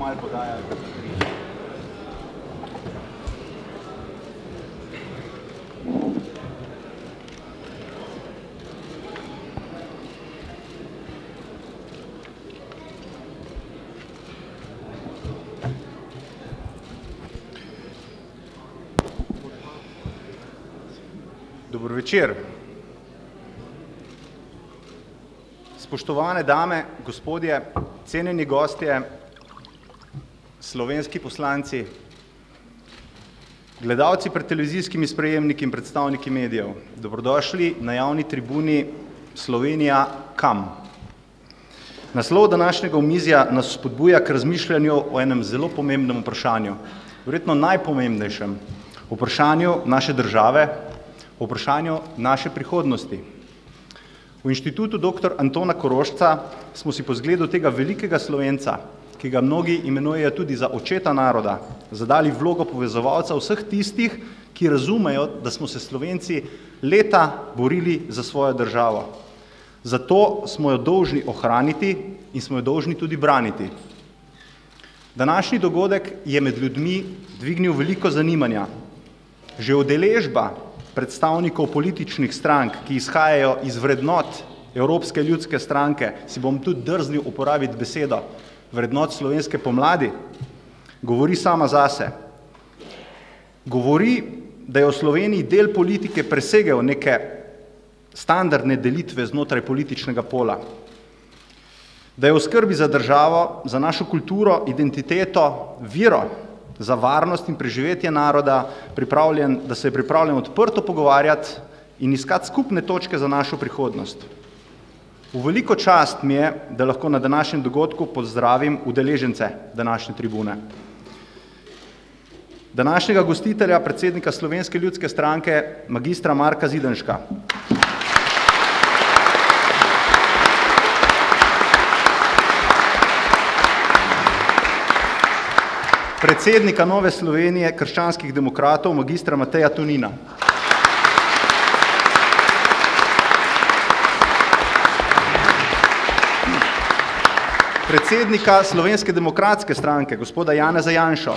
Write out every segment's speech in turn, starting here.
malo podajali. Dober večer. Spoštovane dame, gospodje, cenjeni gostje, slovenski poslanci, gledalci pred televizijskimi sprejemniki in predstavniki medijev, dobrodošli na javni tribuni Slovenija kam? Naslov današnjega omizja nas spodbuja k razmišljanju o enem zelo pomembnem vprašanju, verjetno najpomembnejšem vprašanju naše države, o vprašanju naše prihodnosti. V Inštitutu dr. Antona Korošca smo si po zgledu tega velikega Slovenca, ki ga mnogi imenujejo tudi za očeta naroda, zadali vlogo povezovalca vseh tistih, ki razumejo, da smo se Slovenci leta borili za svojo državo. Zato smo jo dolžni ohraniti in smo jo dolžni tudi braniti. Današnji dogodek je med ljudmi dvignil veliko zanimanja. Že udeležba predstavnikov političnih strank, ki izhajajo iz vrednot Evropske ljudske stranke, si bom tudi drznil uporabiti besedo, vrednot slovenske pomladi, govori sama zase. Govori, da je v Sloveniji del politike presegel neke standardne delitve znotraj političnega pola. Da je v skrbi za državo, za našo kulturo, identiteto, vero, za varnost in preživetje naroda, da se je pripravljen odprto pogovarjati in iskati skupne točke za našo prihodnost. V veliko čast mi je, da lahko na današnjem dogodku pozdravim udeležence današnje tribune. Današnjega gostitelja, predsednika Slovenske ljudske stranke, magistra Marka Zidanška. Predsednika Nove Slovenije krščanskih demokratov, magistra Mateja Tonina. Predsednika Slovenske demokratske stranke, gospoda Janeza Janšo.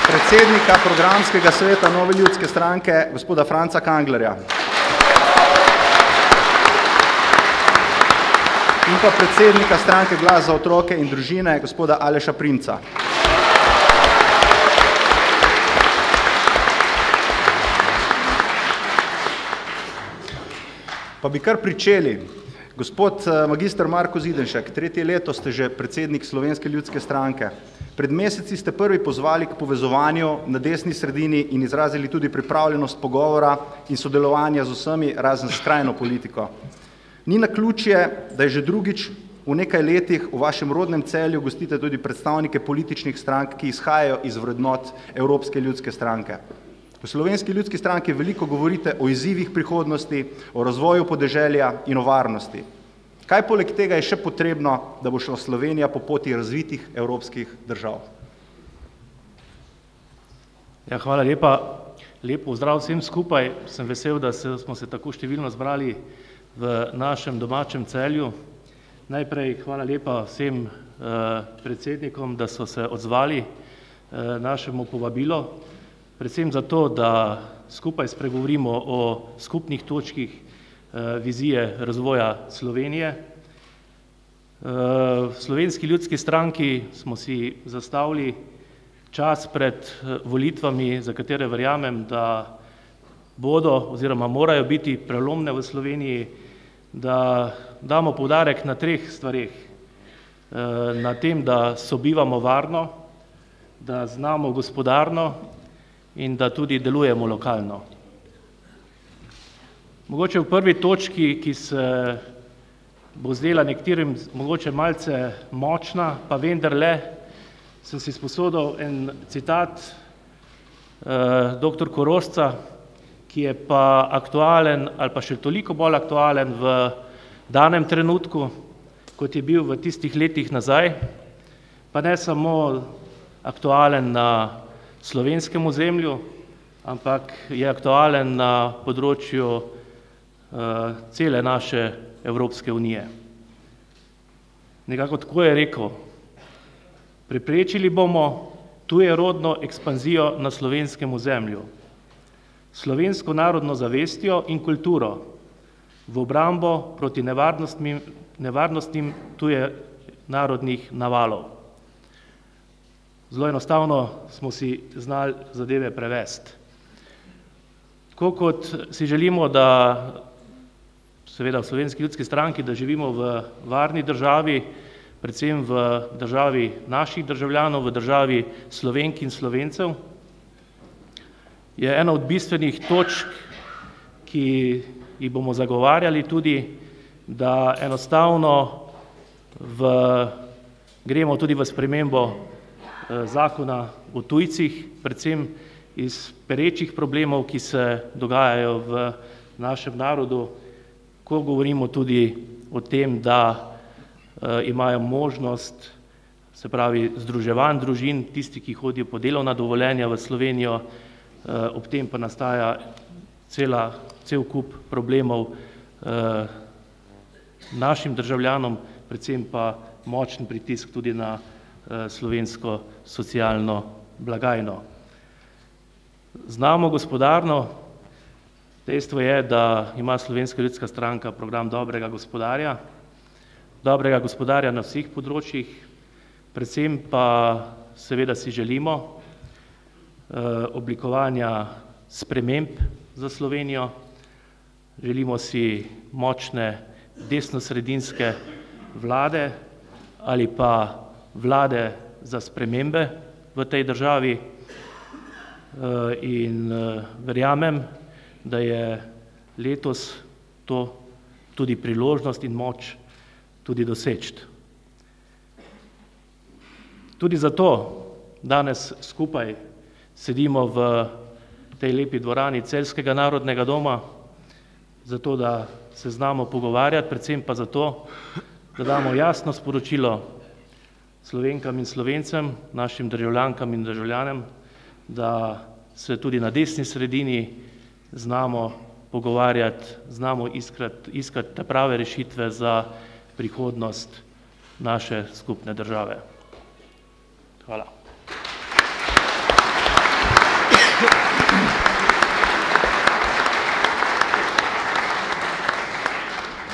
Predsednika programskega sveta Nove ljudske stranke, gospoda Franca Kanglerja. In pa predsednika stranke Glas za otroke in družine, gospoda Aleša Primca. Pa bi kar pričeli. Gospod magister Marko Zidanšek, 3. leto ste že predsednik Slovenske ljudske stranke. Pred meseci ste prvi pozvali k povezovanju na desni sredini in izrazili tudi pripravljenost pogovora in sodelovanja z vsemi, razen skrajno politiko. Ni naključje, da je že drugič v nekaj letih v vašem rodnem Celju gostite tudi predstavnike političnih strank, ki izhajajo iz vrednot Evropske ljudske stranke. V Slovenski ljudski stranki veliko govorite o izzivih prihodnosti, o razvoju podeželja in o varnosti. Kaj poleg tega je še potrebno, da bo šla Slovenija po poti razvitih evropskih držav? Ja, hvala lepa. Lep pozdrav vsem skupaj. Sem vesel, da smo se tako številno zbrali v našem domačem Celju. Najprej hvala lepa vsem predsednikom, da so se odzvali našemu povabilu, predvsem zato, da skupaj spregovorimo o skupnih točkih vizije razvoja Slovenije. V Slovenski ljudski stranki smo si zastavili čas pred volitvami, za katere verjamem, da bodo oziroma morajo biti prelomne v Sloveniji, da damo poudarek na 3 stvareh. Na tem, da sobivamo varno, da znamo gospodarno in da tudi delujemo lokalno. Mogoče v prvi točki, ki se bo zdela nekaterim mogoče malce močna, pa vendarle sem si sposodil en citat dr. Korošca, ki je pa aktualen ali pa še toliko bolj aktualen v danem trenutku, kot je bil v tistih letih nazaj, pa ne samo aktualen na slovenskem ozemlju, ampak je aktualen na področju cele naše Evropske unije. Nekako tako je rekel, preprečili bomo tujerodno ekspanzijo na slovenskem ozemlju, slovensko narodno zavestjo in kulturo v obrambo proti nevarnostnim tuje narodnih navalov. Zelo enostavno smo si znali zadeve prevesti. Tako kot si želimo, da seveda v Slovenski ljudski stranki, da živimo v varni državi, predvsem v državi naših državljanov, v državi Slovenk in Slovencev, je ena od bistvenih točk, ki jih bomo zagovarjali tudi, da enostavno gremo tudi v spremembo zakona o tujcih, predvsem iz perečih problemov, ki se dogajajo v našem narodu, ko govorimo tudi o tem, da imajo možnost, se pravi, združevanj družin, tisti, ki hodijo po delovna dovoljenja v Slovenijo, ob tem pa nastaja cel kup problemov našim državljanom, predvsem pa močen pritisk tudi na slovensko socialno blagajno. Znamo gospodarno, dejstvo je, da ima Slovenska ljudska stranka program dobrega gospodarja na vseh področjih, predvsem pa seveda si želimo oblikovanja sprememb za Slovenijo, želimo si močne desnosredinske vlade ali pa vlade za spremembe v tej državi in verjamem, da je letos to tudi priložnost in moč tudi doseči. Tudi zato danes skupaj sedimo v tej lepi dvorani Celjskega narodnega doma, zato da se znamo pogovarjati, predvsem pa zato, da damo jasno sporočilo Slovenkam in Slovencem, našim državljankam in državljanom, da se tudi na desni sredini znamo pogovarjati, znamo iskati te prave rešitve za prihodnost naše skupne države. Hvala.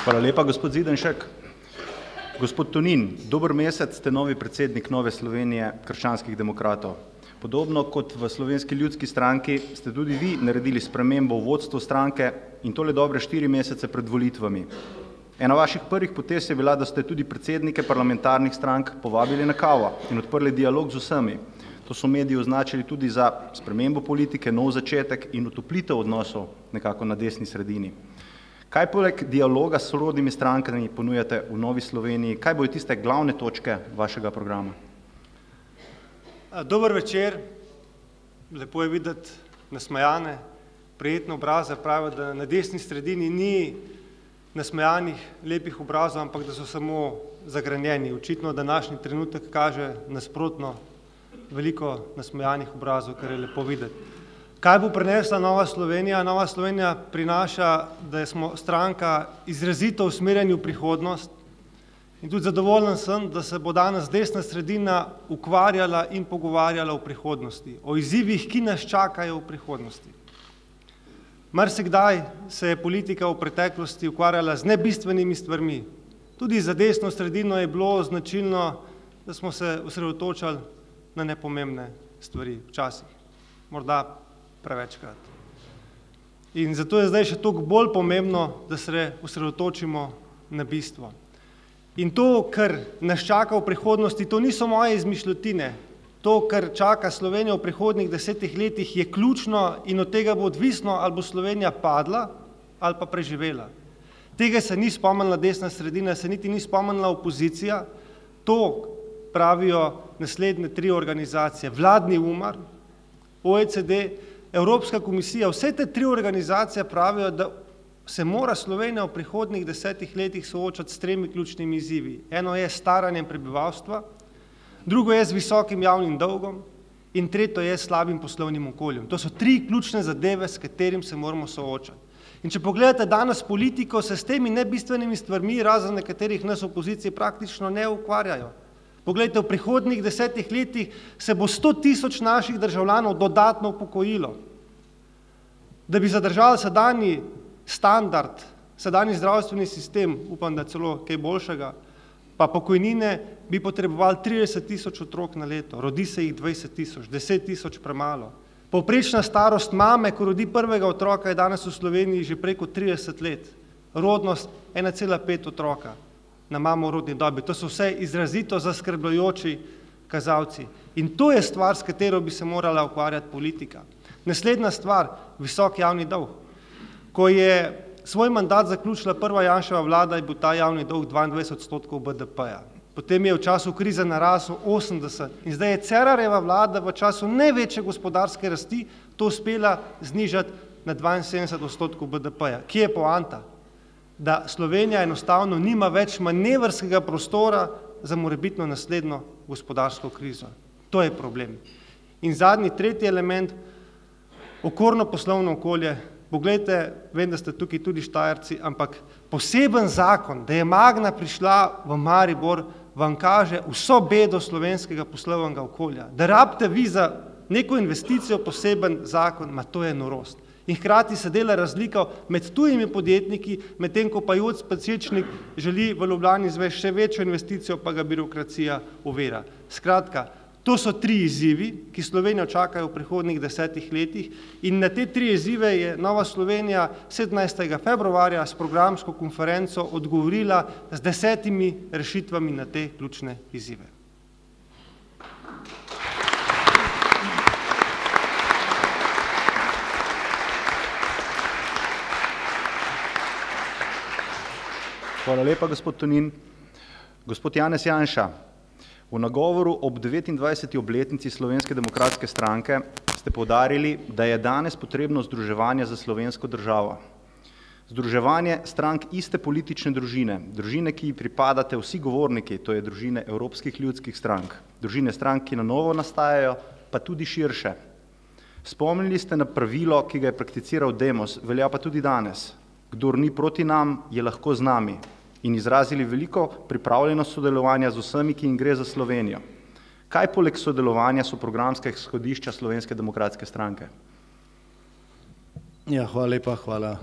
Hvala lepa, gospod Zidenšek. Gospod Tonin, dober mesec ste novi predsednik Nove Slovenije krščanskih demokratov. Podobno kot v Slovenski ljudski stranki ste tudi vi naredili spremembo v vodstvu stranke in tole dobre 4 mesece pred volitvami. Ena vaših prvih potez je bila, da ste tudi predsednike parlamentarnih strank povabili na kavo in odprli dialog z vsemi. To so mediji označili tudi za spremembo politike, nov začetek in utoplitev odnosov nekako na desni sredini. Kaj poleg dialoga s sorodnimi strankami ponujate v Novi Sloveniji? Kaj bojo tiste glavne točke vašega programa? Dober večer, lepo je videti nasmejane, prijetne obraze, pravijo, da na desni sredini ni nasmejanih, lepih obrazov, ampak da so samo zagranjeni. Očitno današnji trenutek kaže nasprotno veliko nasmejanih obrazov, kar je lepo videti. Kaj bo prinesla Nova Slovenija? Nova Slovenija prinaša, da smo stranka izrazito usmerjeni v prihodnost in tudi zadovoljen sem, da se bo danes desna sredina ukvarjala in pogovarjala o prihodnosti, o izzivih, ki nas čakajo v prihodnosti. Marsikdaj se je politika v preteklosti ukvarjala z nebistvenimi stvarmi. Tudi za desno sredino je bilo značilno, da smo se osredotočali na nepomembne stvari včasih, morda prevečkrat. In zato je zdaj še toliko bolj pomembno, da se osredotočimo na bistvo. In to, kar nas čaka v prihodnosti, to niso moje izmišljotine. To, kar čaka Slovenijo v prihodnjih 10 letih, je ključno in od tega bo odvisno, ali bo Slovenija padla ali pa preživela. Tega se ni spomnila desna sredina, se niti ni spomnila opozicija. To pravijo naslednje 3 organizacije. Vladni UMAR, OECD, Evropska komisija, vse te 3 organizacije pravijo, da se mora Slovenija v prihodnjih 10 letih soočati s 3 ključnimi izzivi. Eno je staranjem prebivalstva, drugo je z visokim javnim dolgom in tretje je s slabim poslovnim okoljem. To so 3 ključne zadeve, s katerim se moramo soočati. In če pogledate danes politiko, se s temi nebistvenimi stvarmi, razen nekaterih nas opoziciji, praktično ne ukvarjajo. Poglejte, v prihodnjih 10 letih se bo 100.000 naših državljanov dodatno upokojilo. Da bi zadržali sedanji standard, sedanji zdravstveni sistem, upam, da celo kaj boljšega, pa pokojnine bi potrebovali 30.000 otrok na leto, rodi se jih 20.000, 10.000 premalo. Povprečna starost mame, ko rodi prvega otroka, je danes v Sloveniji že preko 30 let. Rodnost 1,5 otroka na mamo v rodni dobi. To so vse izrazito zaskrbljujoči kazalci. In to je stvar, s katero bi se morala ukvarjati politika. Naslednja stvar, visok javni dolg. Ko je svoj mandat zaključila prva Janševa vlada, je bil ta javni dolg 22% BDP-ja. Potem je v času krize narasel 80 in zdaj je Cerarjeva vlada v času največje gospodarske rasti to uspela znižati na 72% BDP-ja. Kje je poanta? Da Slovenija enostavno nima več manevrskega prostora za morebitno naslednjo gospodarsko krizo. To je problem. In zadnji, tretji element, okorno poslovno okolje. Poglejte, vem, da ste tukaj tudi Štajerci, ampak poseben zakon, da je Magna prišla v Maribor, vam kaže vso bedo slovenskega poslovnega okolja. Da rabite vi za neko investicijo poseben zakon, to je norost. In hkrati se dela razlika med tujimi podjetniki, medtem ko pa Joc Pečečnik želi v Ljubljani izvesti še večjo investicijo, pa ga birokracija ovira. Skratka, to so 3 izzivi, ki Slovenijo čakajo v prihodnjih 10 letih in na te 3 izzive je Nova Slovenija 17. februarja s programsko konferenco odgovorila z 10 rešitvami na te ključne izzive. Hvala lepa, gospod Tonin. Gospod Janez Janša, v nagovoru ob 29. obletnici Slovenske demokratske stranke ste poudarili, da je danes potrebno združevanje za slovensko državo. Združevanje strank iste politične družine, družine, ki ji pripadate vsi govorniki, to je družine evropskih ljudskih strank, družine strank, ki na novo nastajajo, pa tudi širše. Spomnili ste na pravilo, ki ga je prakticiral Demos, velja pa tudi danes. Kdor ni proti nam, je lahko z nami. In izrazili veliko pripravljenost sodelovanja z vsemi, ki jim gre za Slovenijo. Kaj poleg sodelovanja so programska izhodišča Slovenske demokratske stranke? Ja, hvala lepa, hvala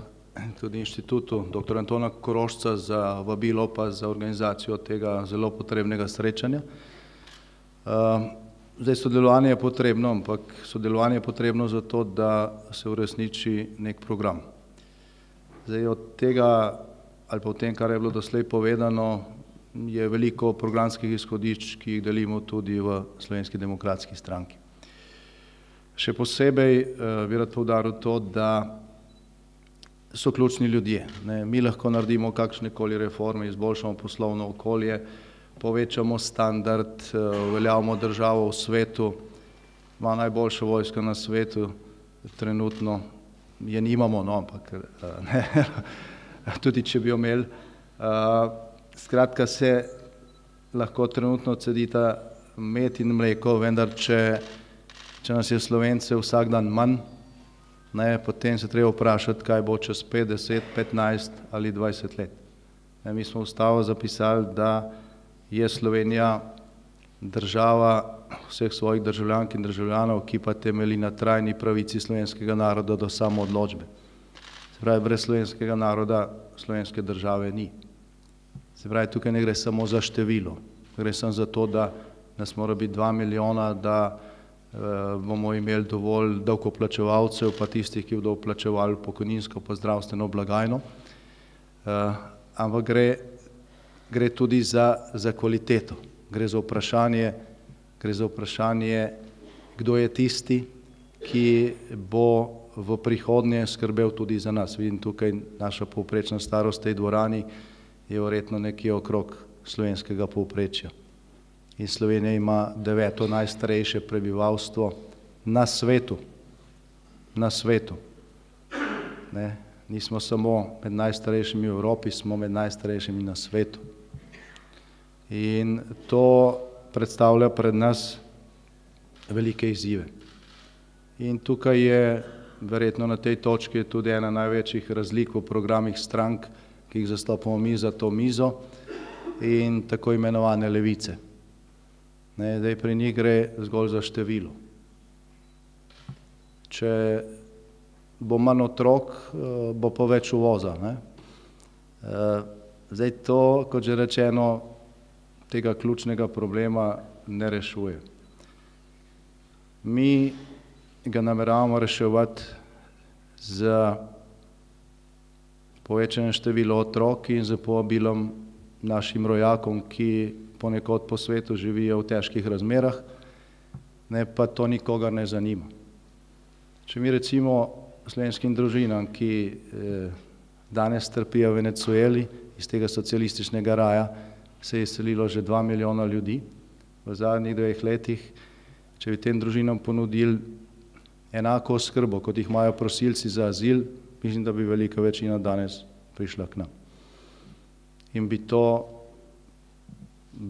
tudi inštitutu dr. Antona Korošca za vabilo pa za organizacijo tega zelo potrebnega srečanja. Zdaj sodelovanje je potrebno, ampak sodelovanje je potrebno zato, da se uresniči nek program. Zdaj od tega ali pa v tem, kar je bilo doslej povedano, je veliko programskih izhodišč, ki jih delimo tudi v Slovenski demokratski stranki. Še posebej bi rad poudaril to, da so ključni ljudje. Mi lahko naredimo kakšnekoli reforme, izboljšamo poslovno okolje, povečamo standard, uveljavimo državo v svetu, ima najboljša vojska na svetu, trenutno je nimamo, no, ampak ne. Tudi če bi jo imeli. Skratka se lahko trenutno cedita med in mleko, vendar če nas je Slovence vsak dan manj, potem se treba vprašati, kaj bo čez 5, 10, 15 ali 20 let. Mi smo v ustavo zapisali, da je Slovenija država vseh svojih državljank in državljanov, ki pa temelji na trajni pravici slovenskega naroda do samoodločbe. Se pravi, brez slovenskega naroda slovenske države ni. Se pravi, tukaj ne gre samo za število, gre samo za to, da nas mora biti 2 milijona, da bomo imeli dovolj davkoplačevalcev, pa tistih, ki bodo plačevali pokojninsko pa zdravstveno blagajno. Ampak gre tudi za kvaliteto, gre za vprašanje, kdo je tisti, ki bo v prihodnje skrbel tudi za nas. Vidim tukaj naša povprečna starost v tej dvorani je verjetno nekje okrog slovenskega povprečja. In Slovenija ima 9. najstarejše prebivalstvo na svetu. Na svetu. Nismo samo med najstarejšimi v Evropi, smo med najstarejšimi na svetu. In to predstavlja pred nas velike izzive. In tukaj je verjetno na tej točki je tudi ena največjih razlik v programih strank, ki jih zastopamo mi za to mizo, in tako imenovane levice. Zdaj pri njih gre zgolj za število. Če bo manj otrok, bo pa več uvoza. Zdaj to, kot že rečeno, tega ključnega problema ne rešuje. Mi ga nameravamo reševati z povečanjem števila otrok in z povabilom našim rojakom, ki ponekod po svetu živijo v težkih razmerah, pa to nikogar ne zanima. Če mi recimo slovenskim družinam, ki danes trpijo v Venezueli, iz tega socialističnega raja se je izselilo že 2 milijona ljudi v zadnjih 2 letih, če bi tem družinam ponudili enako oskrbo, kot jih imajo prosilci za azil, mislim, da bi velika večina danes prišla k nam. In bi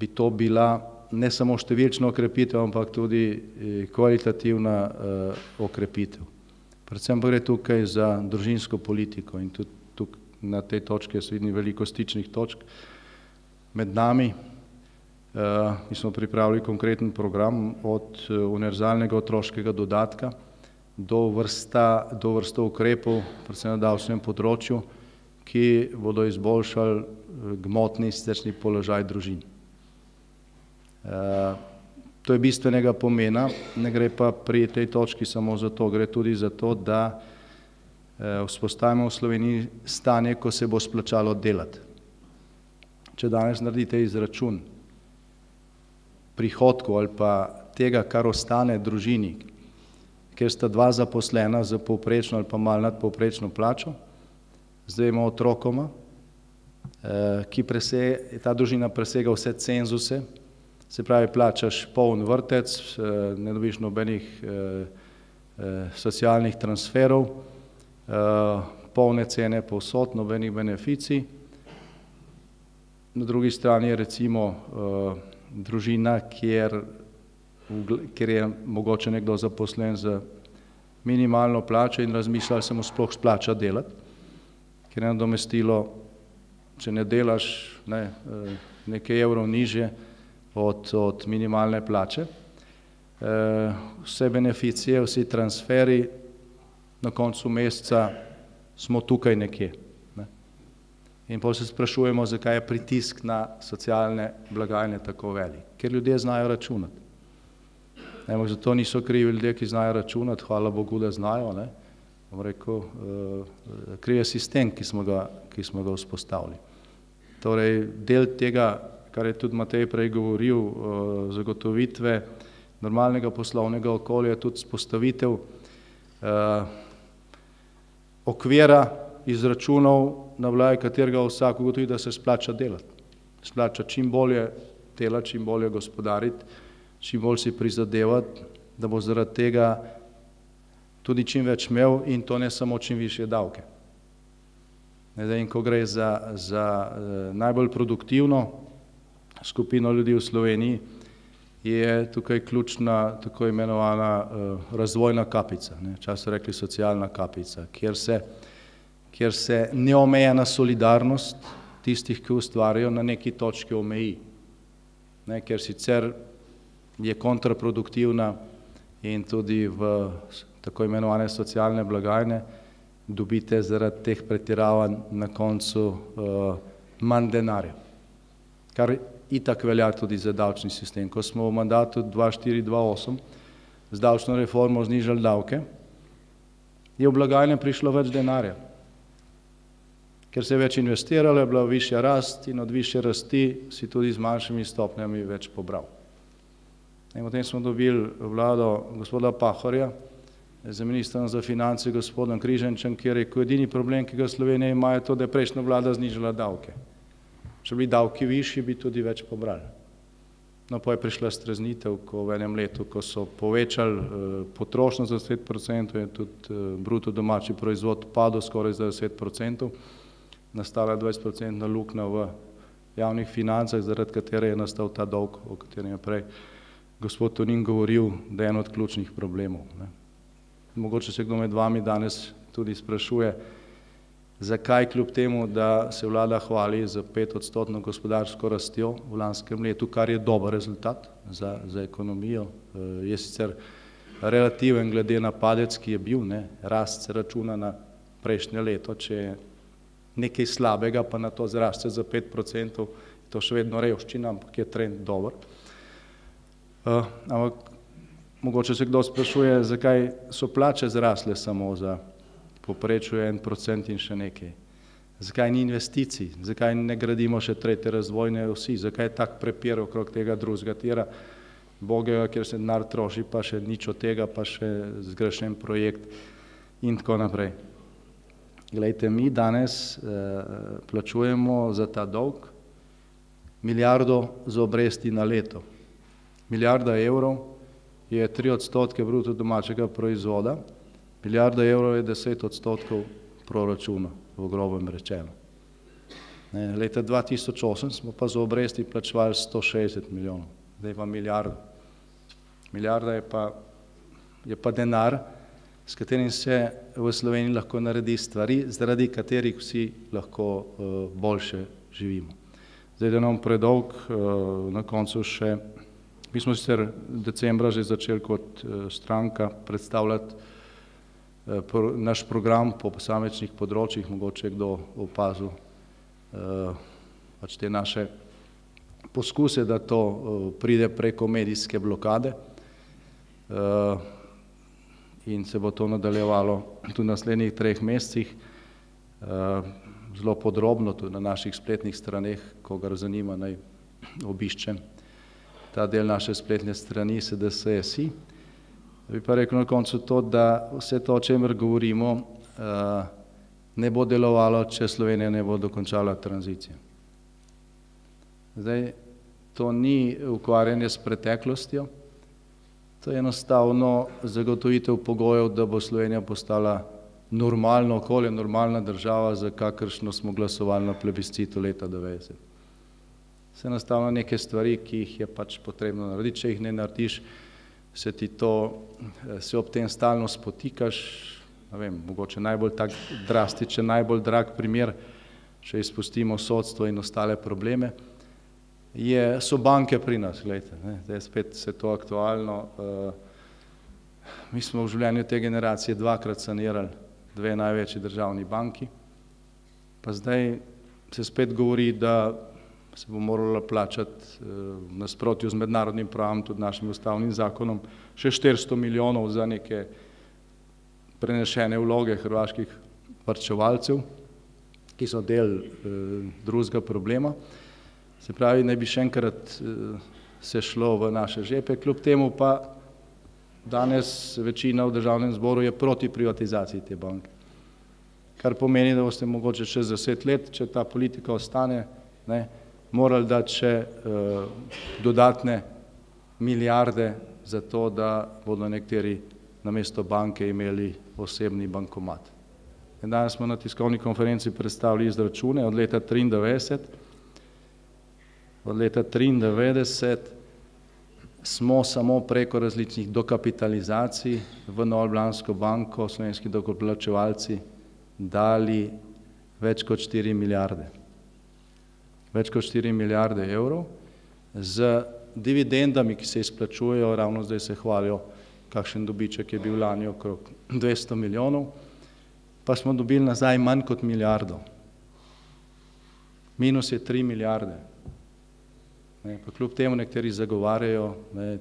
to bila ne samo številčna okrepitev, ampak tudi kvalitativna okrepitev. Predvsem pa gre tukaj za družinsko politiko in tudi na tej točki so vidni veliko stičnih točk med nami. Mi smo pripravili konkreten program od univerzalnega otroškega dodatka do vrste ukrepov, predvsem na davčnem področju, ki bodo izboljšali gmotni siceršnji položaj družin. To je bistvenega pomena, ne gre pa pri tej točki samo za to, gre tudi za to, da vzpostavimo v Sloveniji stanje, ko se bo splačalo delati. Če danes naredite izračun prihodkov ali pa tega, kar ostane družini, kjer sta 2 zaposlena za povprečno ali pa malo nad povprečno plačo, z 2 otrokoma, ta družina presega vse cenzuse, se pravi, plačaš poln vrtec, ne dobiš nobenih socialnih transferov, polne cene povsod, nobenih beneficij. Na drugi strani je recimo družina, kjer je mogoče nekdo zaposlen za minimalno plačo in razmišlja, ali se mu sploh splača delati, ker je nadomestilo, če ne delaš, nekaj evrov nižje od minimalne plače. Vse beneficije, vsi transferi, na koncu meseca smo tukaj nekje. In potem se sprašujemo, zakaj je pritisk na socialne blagajne tako velik. Ker ljudje znajo računati. Zato niso krivi ljudje, ki znajo računati, hvala Bogu, da znajo. Bom rekel, kriv je sistem, ki smo ga vzpostavili. Torej, del tega, kar je tudi Matej prej govoril, zagotovitve normalnega poslovnega okolja, je tudi vzpostavitev okvira izračunov, na vladi katerega vsak ugotovi, da se splača delati. Splača čim bolje delati, čim bolje gospodariti, čim bolj si prizadevati, da bo zaradi tega tudi čim več imel in to ne samo čim višje davke. In ko gre za najbolj produktivno skupino ljudi v Sloveniji, je tukaj ključna tako imenovana razvojna kapica, včasih so rekli socialna kapica, kjer se neomejena solidarnost tistih, ki ustvarjajo, na neki točki omeji, ker sicer je kontraproduktivna in tudi v tako imenovane socialne blagajne dobite zaradi teh pretiravanj na koncu manj denarja, kar itak velja tudi za davčni sistem. Ko smo v mandatu 2004-2008 z davčno reformo znižali davke, je v blagajne prišlo več denarja, ker se je več investiralo, je bila višja rast in od višje rasti si tudi z manjšimi stopnjami več pobral. In potem smo dobili vlado gospoda Pahorja z ministrom za finance gospodom Križančem, ki je rekel, edini problem, ki ga Slovenija ima, je to, da je prejšnja vlada znižala davke. Če bi davki višji, bi tudi več pobrali. No, pa je prišla streznitev, ko v enem letu, ko so povečali potrošnjo za 10%, je tudi bruto domači proizvod padel skoraj za 10%, nastala 20% luknja v javnih financah, zaradi katere je nastal ta dolg, o katerem je prej gospod Tonin govoril, da je en od ključnih problemov. mogoče se kdo med vami danes tudi sprašuje, zakaj kljub temu, da se vlada hvali za 5% gospodarsko rastjo v lanskem letu, kar je dober rezultat za ekonomijo, je sicer relativen glede na padec, ki je bil, rast se računa na prejšnje leto, če je nekaj slabega, pa na to zraste za 5%, to še vedno revščina, ampak je trend dober. Ampak mogoče se kdo sprašuje, zakaj so plače zrasle samo za povprečju 1% in še nekaj. Zakaj ni investicij, zakaj ne gradimo še tretje razvojne osi, zakaj je tak prepir okrog tega drugega tira, bogega, kjer se denar troši, pa še nič od tega, pa še zgrešen projekt in tako naprej. Glejte, mi danes plačujemo za ta dolg milijardo za obresti na leto. Milijarda evrov je 3% bruto domačega proizvoda, milijarda evrov je 10% proračuna, v grobem rečeno. Leta 2008 smo pa za obresti plačevali 160 milijonov, zdaj pa milijardo. Milijarda je pa denar, s katerim se v Sloveniji lahko naredi stvari, zaradi katerih vsi lahko boljše živimo. Zdaj, da nam predolg, na koncu še, mi smo sicer decembra že začeli kot stranka predstavljati naš program po posamečnih področjih, mogoče kdo opazil pač te naše poskuse, da to pride preko medijske blokade in se bo to nadaljevalo tudi v naslednjih 3 mesecih, zelo podrobno tudi na naših spletnih straneh, kogar zanima, naj obišče ta del naše spletne strani SDS.si. Bi pa rekel na koncu to, da vse to, o čemer govorimo, ne bo delovalo, če Slovenija ne bo dokončala tranzicije. Zdaj, to ni ukvarjanje s preteklostjo, to je enostavno zagotovitev pogojev, da bo Slovenija postala normalno okolje, normalna država, za kakršno smo glasovali na plebiscitu leta 90. Se enostavno neke stvari, ki jih je pač potrebno narediti, če jih ne narediš, se ob tem stalno spotikaš, ne vem, mogoče najbolj tak drastičen, najbolj drag primer, če izpustimo sodstvo in ostale probleme, so banke pri nas, gledajte, zdaj spet se to aktualno, mi smo v življenju te generacije 2-krat sanirali 2 največji državni banki, pa zdaj se spet govori, da se bo moralo plačati v nasprotju z mednarodnim pravom, tudi našim ustavnim zakonom, še 400 milijonov za neke prenešene vloge hrvaških varčevalcev, ki so del drugega problema. Se pravi, naj bi še enkrat se šlo v naše žepe, kljub temu pa danes večina v državnem zboru je proti privatizaciji te banke. Kar pomeni, da boste mogoče čez 10 let, če ta politika ostane, morali dati še dodatne milijarde za to, da bodo nekateri namesto banke imeli osebni bankomat. Danes smo na tiskovni konferenci predstavili izračune od leta 1993. Od leta 1993 smo samo preko različnih dokapitalizacij v Novo Ljubljansko banko slovenski davkoplačevalci dali več kot 4 milijarde. Več kot 4 milijarde evrov z dividendami, ki se izplačujejo, ravno zdaj se hvalijo, kakšen dobiček je bil lani okrog 200 milijonov, pa smo dobili nazaj manj kot milijardo. Minus je 3 milijarde. Pa kljub temu nekateri zagovarjajo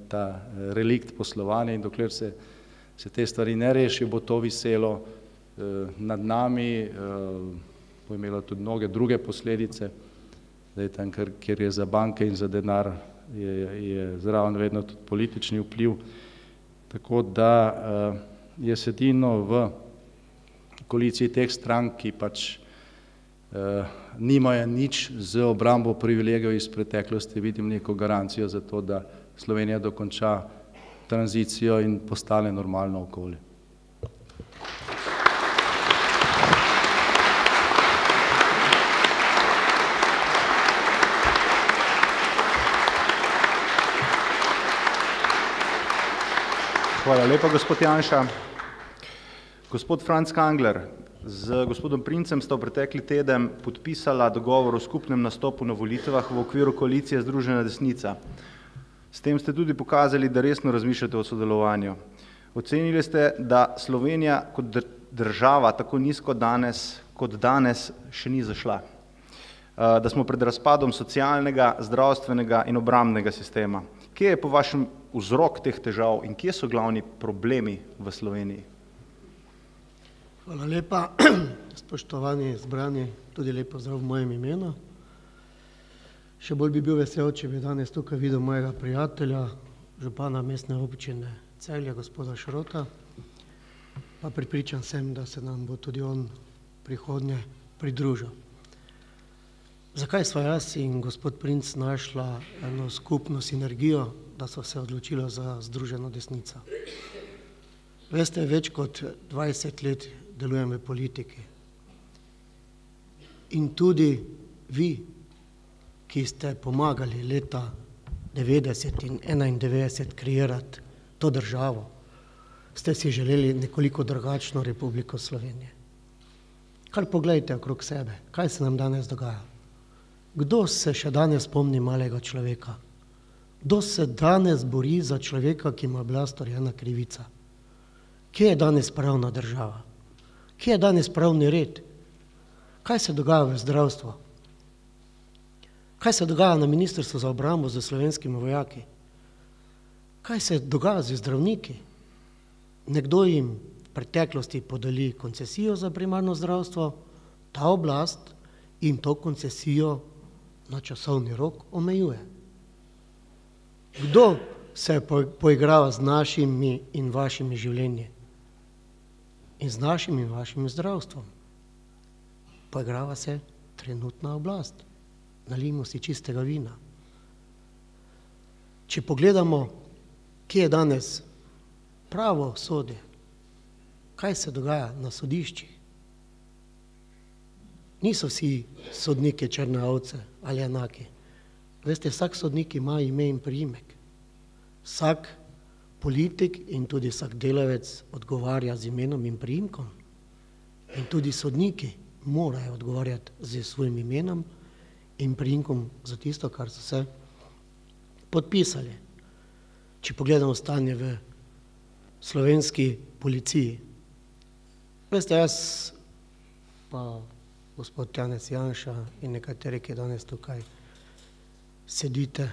ta relikt poslovanja in dokler se te stvari ne rešijo, bo to viselo nad nami, bo imelo tudi mnoge druge posledice, zdaj tam, kjer je za banke in za denar, je zraven vedno tudi politični vpliv, tako da je edino v koaliciji teh strank, ki pač nimajo nič z obrambo privilegijev iz preteklosti, vidim neko garancijo za to, da Slovenija dokonča tranzicijo in postane normalno okolje. Hvala lepa, gospod Janša. Gospod Franc Kangler, z gospodom Princem sta v pretekli teden podpisala dogovor o skupnem nastopu na volitvah v okviru koalicije Združena desnica. S tem ste tudi pokazali, da resno razmišljate o sodelovanju. Ocenili ste, da Slovenija kot država tako nizko kot danes še ni zašla. Da smo pred razpadom socialnega, zdravstvenega in obrambnega sistema. Kje je po vašem vzrok teh težav in kje so glavni problemi v Sloveniji? Hvala lepa, spoštovani zbrani, tudi lep pozdrav v mojem imenu. Še bolj bi bil vesel, če bi danes tukaj videl mojega prijatelja, župana mestne občine Celje, gospoda Šrota, pa pripričan sem, da se nam bo tudi on prihodnje pridružil. Zakaj sva jaz in gospod Princ našla eno skupno sinergijo, da so se odločila za Združeno desnico? Veste, več kot 20 let delujem v politiki. In tudi vi, ki ste pomagali leta 90 in 91 kreirati to državo, ste si želeli nekoliko drugačno Republiko Slovenije. Kar poglejte okrog sebe, kaj se nam danes dogaja. Kdo se še danes spomni malega človeka? Kdo se danes bori za človeka, ki mu je bila storjena krivica? Kje je danes pravna država? Kje je danes pravni red? Kaj se dogaja v zdravstvu? Kaj se dogaja na Ministrstvu za obrambo z slovenskimi vojaki? Kaj se dogaja z zdravniki? Nekdo jim v preteklosti podeli koncesijo za primarno zdravstvo, ta oblast jim to koncesijo na časovni rok omejuje. Kdo se poigrava z našimi in vašimi življenji? In z našim in vašim zdravstvom? Poigrava se trenutna oblast. Nalijmo si čistega vina. Če pogledamo, kje je danes pravo sodje, kaj se dogaja na sodiščih, niso vsi sodniki črne ovce ali enaki. Veste, vsak sodnik ima ime in priimek. Vsak politik in tudi vsak delavec odgovarja z imenom in priimkom. In tudi sodniki morajo odgovarjati z svojim imenom in priimkom za tisto, kar so se podpisali. Če pogledamo stanje v slovenski policiji. Veste, jaz pa gospod Janez Janša in nekateri, ki danes tukaj sedite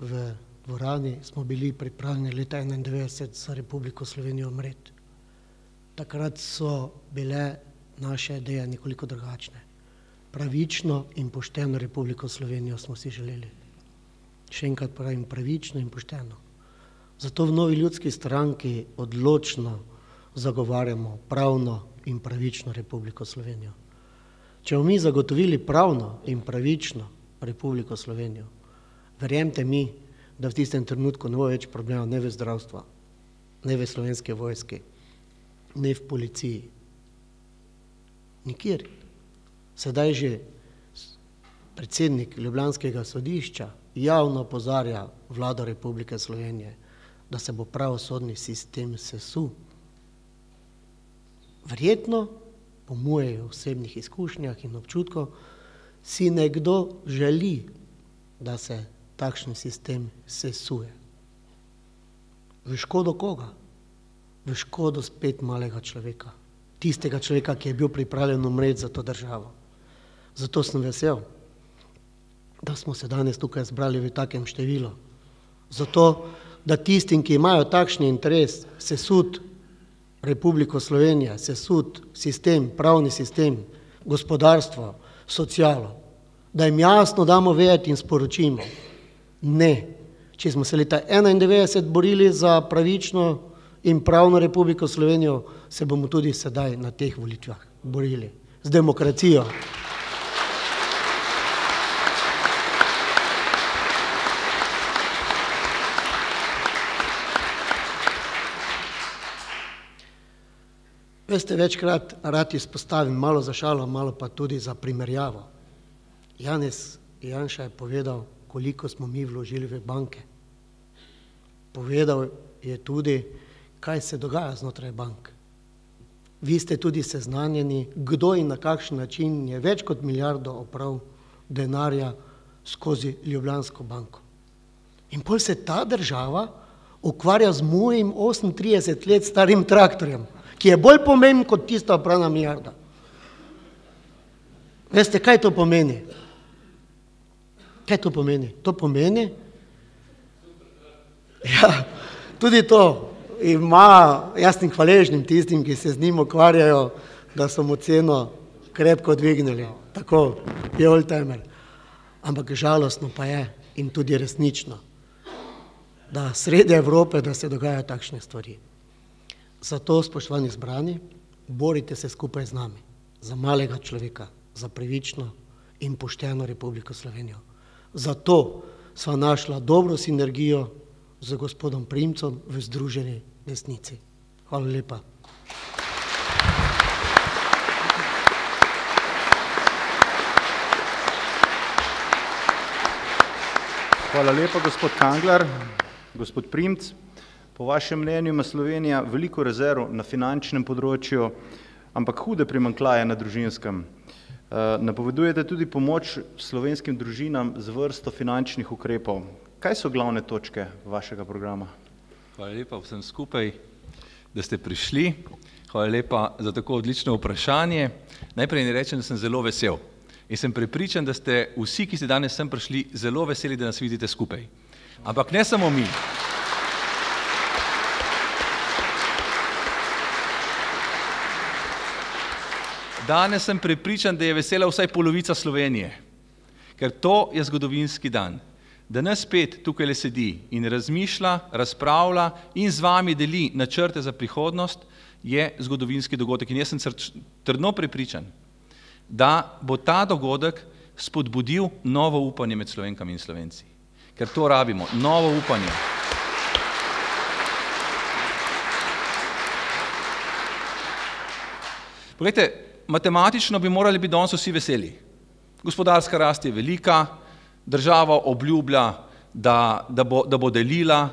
v dvorani, smo bili pripravljeni leta 1991 za Republiko Slovenijo umreti. Takrat so bile naše ideje nekoliko drugačne. Pravično in pošteno Republiko Slovenijo smo si želeli. Še enkrat pravim, pravično in pošteno. Zato v Novi ljudski stranki odločno zagovarjamo pravno in pravično Republiko Slovenijo. Če bomo mi zagotovili pravno in pravično Republiko Slovenijo, verjemite mi, da v tistem trenutku ne bo več problema ne v zdravstvu, ne v slovenski vojski, ne v policiji. Nikjer. Sedaj že predsednik Ljubljanskega sodišča javno opozarja vlado Republike Slovenije, da se bo pravosodni sistem sesul. Verjetno, po mojih osebnih izkušnjah in občutkov, si nekdo želi, da se takšen sistem sesuje. V škodo koga? V škodo spet malega človeka. Tistega človeka, ki je bil pripravljen umreti za to državo. Zato sem vesel, da smo se danes tukaj zbrali v takem številu. Zato, da tistim, ki imajo takšni interes sesut Republiko Slovenije, sesut sistem, pravni sistem, gospodarstvo, socialo, da jim jasno damo vedeti in sporočimo. Ne, če smo se leta 1991 borili za pravično in pravno Republiko Slovenijo, se bomo tudi sedaj na teh volitvah borili z demokracijo. Veste, večkrat rad izpostavim, malo za šalo, malo pa tudi za primerjavo. Janez Janša je povedal, koliko smo mi vložili v banke. Povedal je tudi, kaj se dogaja znotraj bank. Vi ste tudi seznanjeni, kdo in na kakšen način je več kot milijardo opral denarja skozi Ljubljansko banko. In pol se ta država ukvarja z mojim 38 let starim traktorjem, ki je bolj pomemben kot tista oprana milijarda. Veste, kaj to pomeni? Kaj to pomeni? To pomeni, ja, tudi to ima, jaz sem hvaležnim tistim, ki se z njim ukvarjajo, da so mu ceno krepko dvignili. Tako je oldtimer. Ampak žalostno pa je in tudi resnično, da sredi Evrope, da se dogajajo takšne stvari. Zato, spoštovani zbrani, borite se skupaj z nami, za malega človeka, za pravično in pošteno Republiko Slovenijo. Zato sva našla dobro sinergijo z gospodom Primcem v Združeni desnici. Hvala lepa. Hvala lepa, gospod Kangler. Gospod Primc, po vašem mnenju ima Slovenija veliko rezerv na finančnem področju, ampak hude primanjkljaje na družinskem. Napovedujete tudi pomoč slovenskim družinam z vrsto finančnih ukrepov. Kaj so glavne točke vašega programa? Hvala lepa vsem skupaj, da ste prišli. Hvala lepa za tako odlično vprašanje. Najprej ne rečem, da sem zelo vesel. In sem prepričan, da ste vsi, ki ste danes sem prišli, zelo veseli, da nas vidite skupaj. Ampak ne samo mi. Danes sem prepričan, da je vesela vsaj polovica Slovenije, ker to je zgodovinski dan. Da nas spet tukaj le sedi in razmišlja, razpravlja in z vami deli načrte za prihodnost, je zgodovinski dogodek. In jaz sem trdno prepričan, da bo ta dogodek spodbudil novo upanje med Slovenkami in Slovenci. Ker to rabimo, novo upanje. Poglejte, matematično bi morali biti danes vsi veseli. Gospodarska rast je velika, država obljublja, da bo delila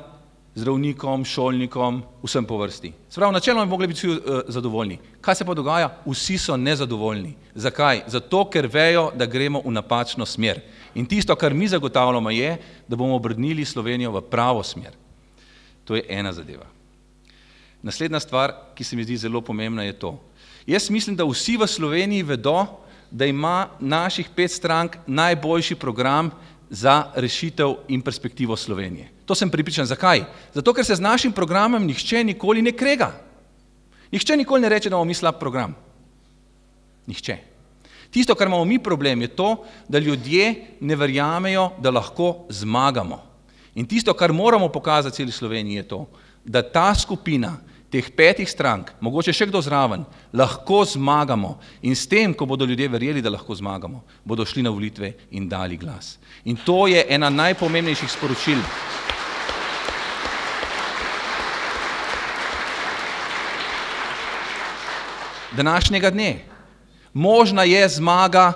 zdravnikom, šolnikom, vsem po vrsti. Se pravi, načeloma bi mogli biti vsi zadovoljni. Kaj se pa dogaja? Vsi so nezadovoljni. Zakaj? Zato, ker vejo, da gremo v napačno smer. In tisto, kar mi zagotavljamo, je, da bomo obrnili Slovenijo v pravo smer. To je ena zadeva. Naslednja stvar, ki se mi zdi zelo pomembna, je to. Jaz mislim, da vsi v Sloveniji vedo, da ima naših 5 strank najboljši program za rešitev in perspektivo Slovenije. To sem prepričan. Zakaj? Zato, ker se z našim programom nihče nikoli ne krega. Nihče nikoli ne reče, da imamo mi slab program. Nihče. Tisto, kar imamo mi problem, je to, da ljudje ne verjamejo, da lahko zmagamo. In tisto, kar moramo pokazati celi Sloveniji, je to, da ta skupina teh 5 strank, mogoče še kdo zraven, lahko zmagamo in s tem, ko bodo ljudje verjeli, da lahko zmagamo, bodo šli na volitve in dali glas. In to je ena najpomembnejših sporočil. Današnjega dne. Možna je zmaga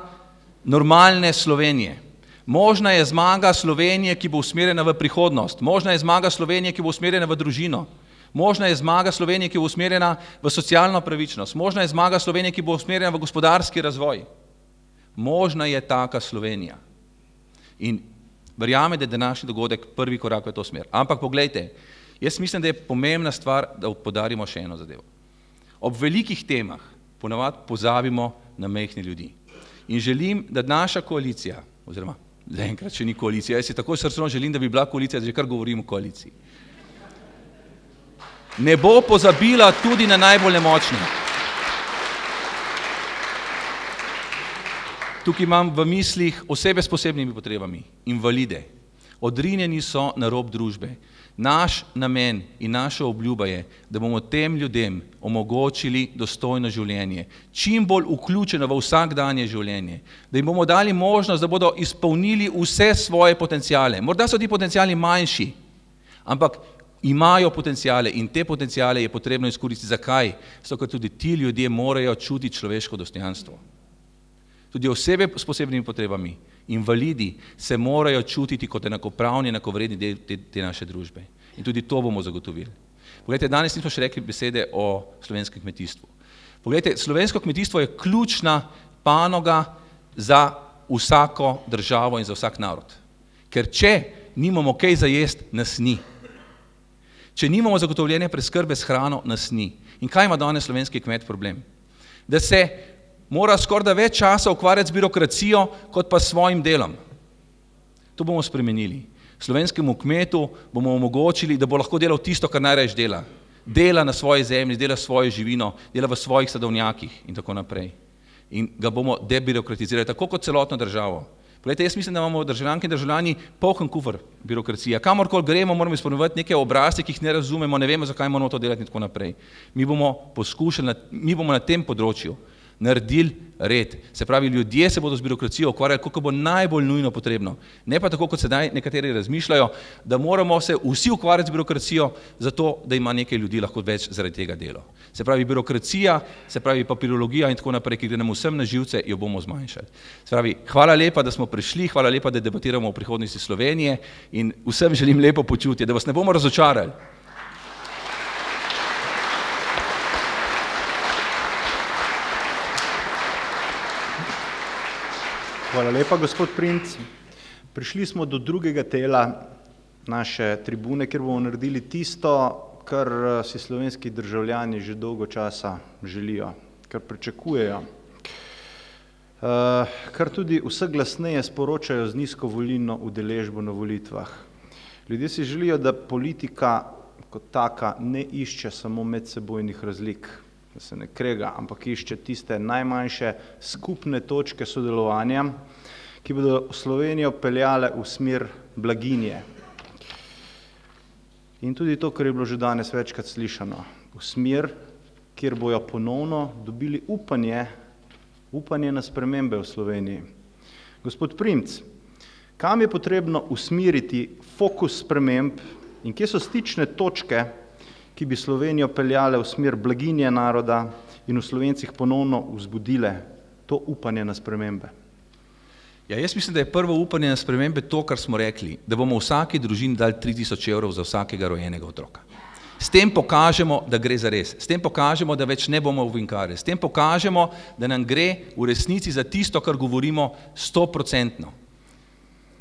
normalne Slovenije. Možna je zmaga Slovenije, ki bo usmerjena v prihodnost. Možna je zmaga Slovenije, ki bo usmerjena v družino. Možna je zmaga Slovenije, ki bo usmerjena v socialno pravičnost. Možna je zmaga Slovenije, ki bo usmerjena v gospodarski razvoj. Možna je taka Slovenija. In verjamem, da je današnji dogodek prvi korak v to smer. Ampak poglejte, jaz mislim, da je pomembna stvar, da poudarimo še eno zadevo. Ob velikih temah ponavadi pozabimo na majhne ljudi. In želim, da naša koalicija, oziroma zaenkrat še ni koalicija, jaz si tako srčno želim, da bi bila koalicija, da že kar govorim o koaliciji. Ne bo pozabila tudi na najbolj nemočne. Tukaj imam v mislih osebe s posebnimi potrebami, invalide. Odrinjeni so na rob družbe. Naš namen in naša obljuba je, da bomo tem ljudem omogočili dostojno življenje, čim bolj vključeno v vsakdanje življenje, da jim bomo dali možnost, da bodo izpolnili vse svoje potenciale. Morda so ti potenciali manjši, ampak imajo potenciale in te potenciale je potrebno izkoristiti. Zakaj? Zato, ker tudi ti ljudje morajo čutiti človeško dostojanstvo. Tudi osebe s posebnimi potrebami, invalidi, se morajo čutiti kot enakopravni, enakovredni del te naše družbe. In tudi to bomo zagotovili. Poglejte, danes nismo še rekli besede o slovenskem kmetijstvu. Poglejte, slovensko kmetijstvo je ključna panoga za vsako državo in za vsak narod. Ker če nimamo kaj za jesti, nas ni. Če nimamo zagotovljene preskrbe s hrano, nas ni. In kaj ima danes slovenski kmet problem? Da se mora skoraj več časa ukvarjati z birokracijo, kot pa s svojim delom. To bomo spremenili. Slovenskemu kmetu bomo omogočili, da bo lahko delal tisto, kar najrajš dela. Dela na svoji zemlji, dela svojo živino, dela v svojih sadovnjakih in tako naprej. In ga bomo debirokratizirali, tako kot celotno državo. Poglejte, jaz mislim, da imamo državljanke in državljani poln kufer birokracije. Kamorkoli gremo, moramo izpolnjevati neke obrazce, ki jih ne razumemo, ne vemo, zakaj moramo to delati in tako naprej. Mi bomo na tem področju naredili red. Se pravi, ljudje se bodo z birokracijo ukvarjali, koliko bo najbolj nujno potrebno. Ne pa tako, kot sedaj nekateri razmišljajo, da moramo se vsi ukvarjati z birokracijo, zato da ima nekaj ljudi lahko več zaradi tega delo. Se pravi, birokracija, se pravi papirologija in tako naprej, ki gre nam vsem na živce, jo bomo zmanjšali. Se pravi, hvala lepa, da smo prišli, hvala lepa, da debatiramo o prihodnosti Slovenije in vsem želim lepo počutje, da vas ne bomo razočarali. Hvala lepa, gospod Princ. Prišli smo do drugega dela naše tribune, kjer bomo naredili tisto, kar si slovenski državljani že dolgo časa želijo, kar pričakujejo, kar tudi vse glasneje sporočajo z nizko volilno udeležbo na volitvah. Ljudje si želijo, da politika kot taka ne išče samo medsebojnih razlik, da se ne krega, ampak išče tiste najmanjše skupne točke sodelovanja, ki bodo Slovenijo peljale v smer blaginje. In tudi to, kar je bilo že danes večkrat slišano, v smer, kjer bojo ponovno dobili upanje na spremembe v Sloveniji. Gospod Primc, kam je potrebno usmeriti fokus sprememb in kje so stične točke, ki bi Slovenijo peljale v smer blaginje naroda in v Slovencih ponovno vzbudile to upanje na spremembe? Ja, jaz mislim, da je prvo upanje na spremembe to, kar smo rekli, da bomo vsaki družini dali 3000 evrov za vsakega rojenega otroka. S tem pokažemo, da gre za res. S tem pokažemo, da več ne bomo ovinkari. S tem pokažemo, da nam gre v resnici za tisto, kar govorimo 100%.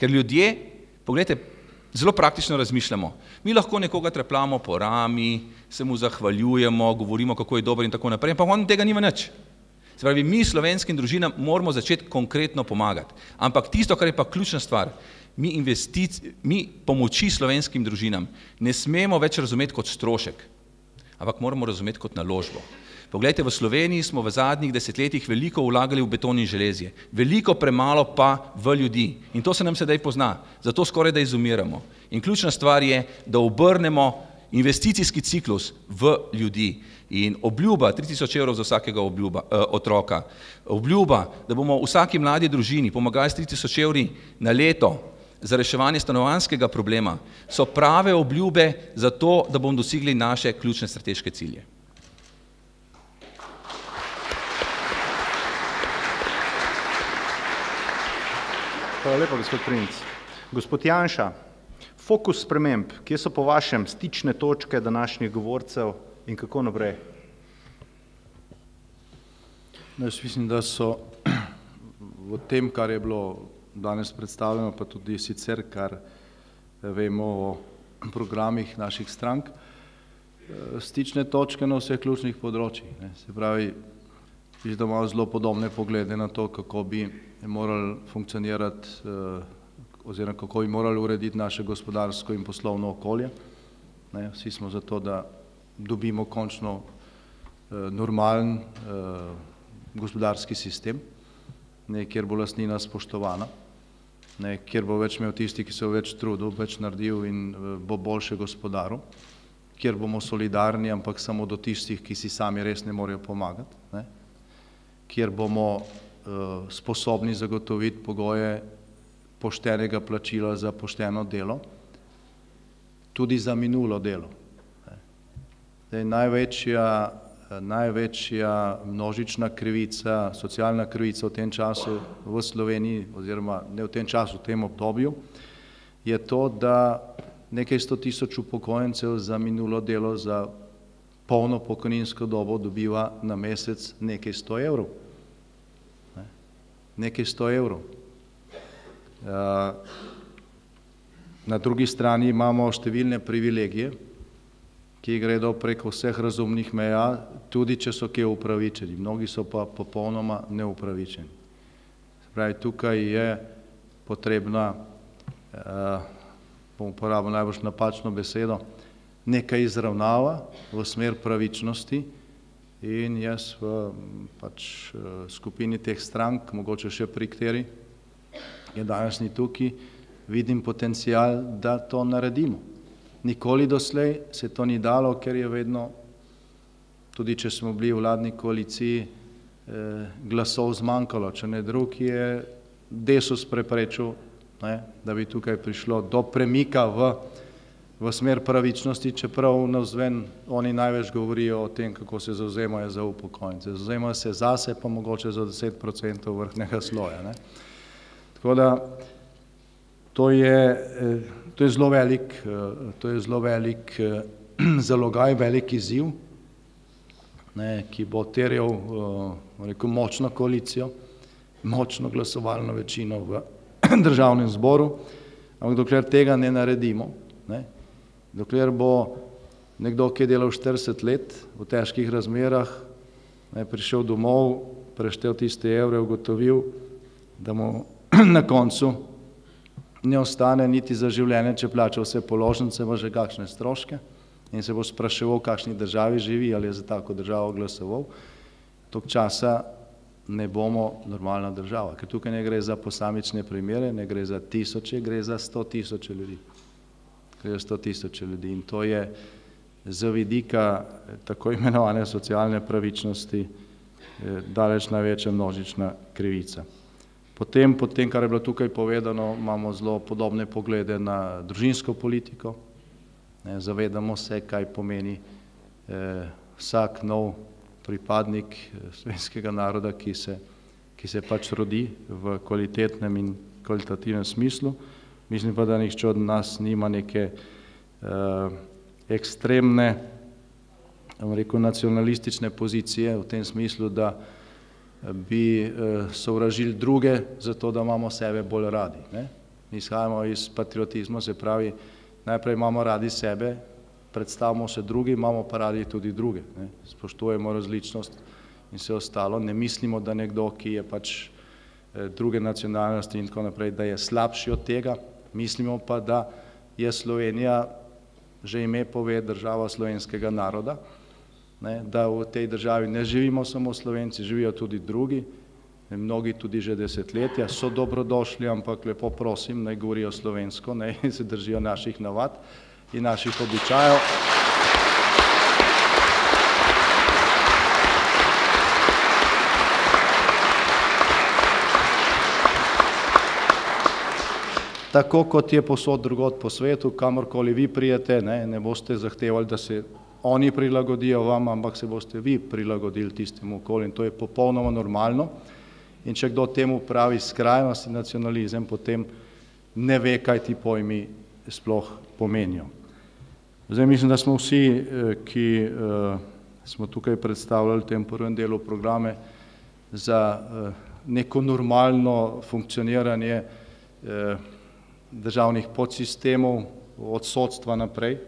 Ker ljudje, pogledajte, zelo praktično razmišljamo. Mi lahko nekoga trepljamo po rami, se mu zahvaljujemo, govorimo, kako je dober in tako naprej, ampak on tega nima nič. Se pravi, mi slovenskim družinam moramo začeti konkretno pomagati. Ampak tisto, kar je pa ključna stvar, mi pomoči slovenskim družinam ne smemo več razumeti kot strošek, ampak moramo razumeti kot naložbo. Poglejte, v Sloveniji smo v zadnjih desetletjih veliko vlagali v beton in železje, veliko premalo pa v ljudi. In to se nam sedaj pozna, zato skoraj da izumiramo. In ključna stvar je, da obrnemo investicijski ciklus v ljudi. In obljuba 3000 evrov za vsakega otroka, obljuba, da bomo vsaki mladi družini pomagali s 3000 evri na leto za reševanje stanovanjskega problema, so prave obljube za to, da bomo dosegli naše ključne strateške cilje. Hvala lepa, gospod Princ. Gospod Janša, fokus sprememb, kje so po vašem stične točke današnjih govorcev in kako naprej? Jaz mislim, da so v tem, kar je bilo danes predstavljeno, pa tudi sicer, kar vemo o programih naših strank, stične točke na vseh ključnih področjih. Se pravi, da imamo zelo podobne poglede na to, kako bi morali funkcionirati oziroma kako bi morali urediti naše gospodarsko in poslovno okolje. Vsi smo za to, da dobimo končno normalen gospodarski sistem, kjer bo lastnina spoštovana, kjer bo več imel tisti, ki se bo več trudil, več naredil in bo boljše gospodaril, kjer bomo solidarni, ampak samo do tistih, ki si sami res ne morejo pomagati, kjer bomo sposobni zagotoviti pogoje poštenega plačila za pošteno delo, tudi za minulo delo. Največja množična krivica, socialna krivica v tem času v Sloveniji, oziroma ne v tem času, v tem obdobju, je to, da nekaj 100 000 upokojencev za minulo delo, za polno pokojninsko dobo dobiva na mesec nekaj 100 evrov. Nekaj 100 evrov. Na drugi strani imamo številne privilegije, ki gredo preko vseh razumnih meja, tudi če so kje upravičeni. Mnogi so pa popolnoma neupravičeni. Pravi, tukaj je potrebna, bom uporabil najbolj napačno besedo, neka izravnava v smer pravičnosti in jaz v skupini teh strank, mogoče še pri kateri je danes ni tukaj, vidim potencial, da to naredimo. Nikoli doslej se to ni dalo, ker je vedno, tudi če smo bili v vladni koaliciji, glasov zmanjkalo, če ne drug je Desus preprečil, da bi tukaj prišlo do premika v smer pravičnosti, čeprav navzven oni največ govorijo o tem, kako se zavzemajo za upokojence. Zavzemajo se zase, pa mogoče za 10% vrhnega sloja. Tako da to je zelo velik zalogaj, velik izziv, ki bo terjal močno koalicijo, močno glasovalno večino v državnem zboru, ampak dokler tega ne naredimo, dokler bo nekdo, ki je delal 40 let v težkih razmerah, prišel domov, preštel tiste evre, ugotovil, da mu na koncu ne ostane niti za življenje, če plača vse položnice, pa že kakšne stroške in se bo spraševal, v kakšni državi živi, ali je za tako državo glasoval, toliko časa ne bomo normalna država, ker tukaj ne gre za posamične primere, ne gre za tisoče, gre za 100 000 ljudi. Gre za 100 000 ljudi in to je z vidika tako imenovane socialne pravičnosti daleč največja množična krivica. Potem, kar je bilo tukaj povedano, imamo zelo podobne poglede na družinsko politiko. Zavedamo se, kaj pomeni vsak nov pripadnik slovenskega naroda, ki se pač rodi v kvalitetnem in kvalitativnem smislu. Mislim pa, da nihče od nas nima neke ekstremne, nacionalistične pozicije v tem smislu, da bi sovražili druge zato, da imamo sebe bolj radi. Mi izhajamo iz patriotizma, se pravi, najprej imamo radi sebe, predstavimo se drugi, imamo pa radi tudi druge. Spoštujemo različnost in vse ostalo. Ne mislimo, da nekdo, ki je pač druge nacionalnosti in tako naprej, da je slabši od tega. Mislimo pa, da je Slovenija, že ime pove, država slovenskega naroda, da v tej državi ne živimo samo Slovenci, živijo tudi drugi, mnogi tudi že desetletja, so dobrodošli, ampak lepo prosim, naj govorijo slovensko, naj se držijo naših navad in naših običajev. Tako kot je povsod drugod po svetu, kamorkoli vi prijete, ne boste zahtevali, da se oni prilagodijo vam, ampak se boste vi prilagodili tistemu okolju in to je popolnoma normalno. In če kdo temu pravi skrajnost in nacionalizem, potem ne ve, kaj ti pojmi sploh pomenijo. Zdaj mislim, da smo vsi, ki smo tukaj predstavljali v tem prvem delu programe za neko normalno funkcioniranje državnih podsistemov od sodstva naprej.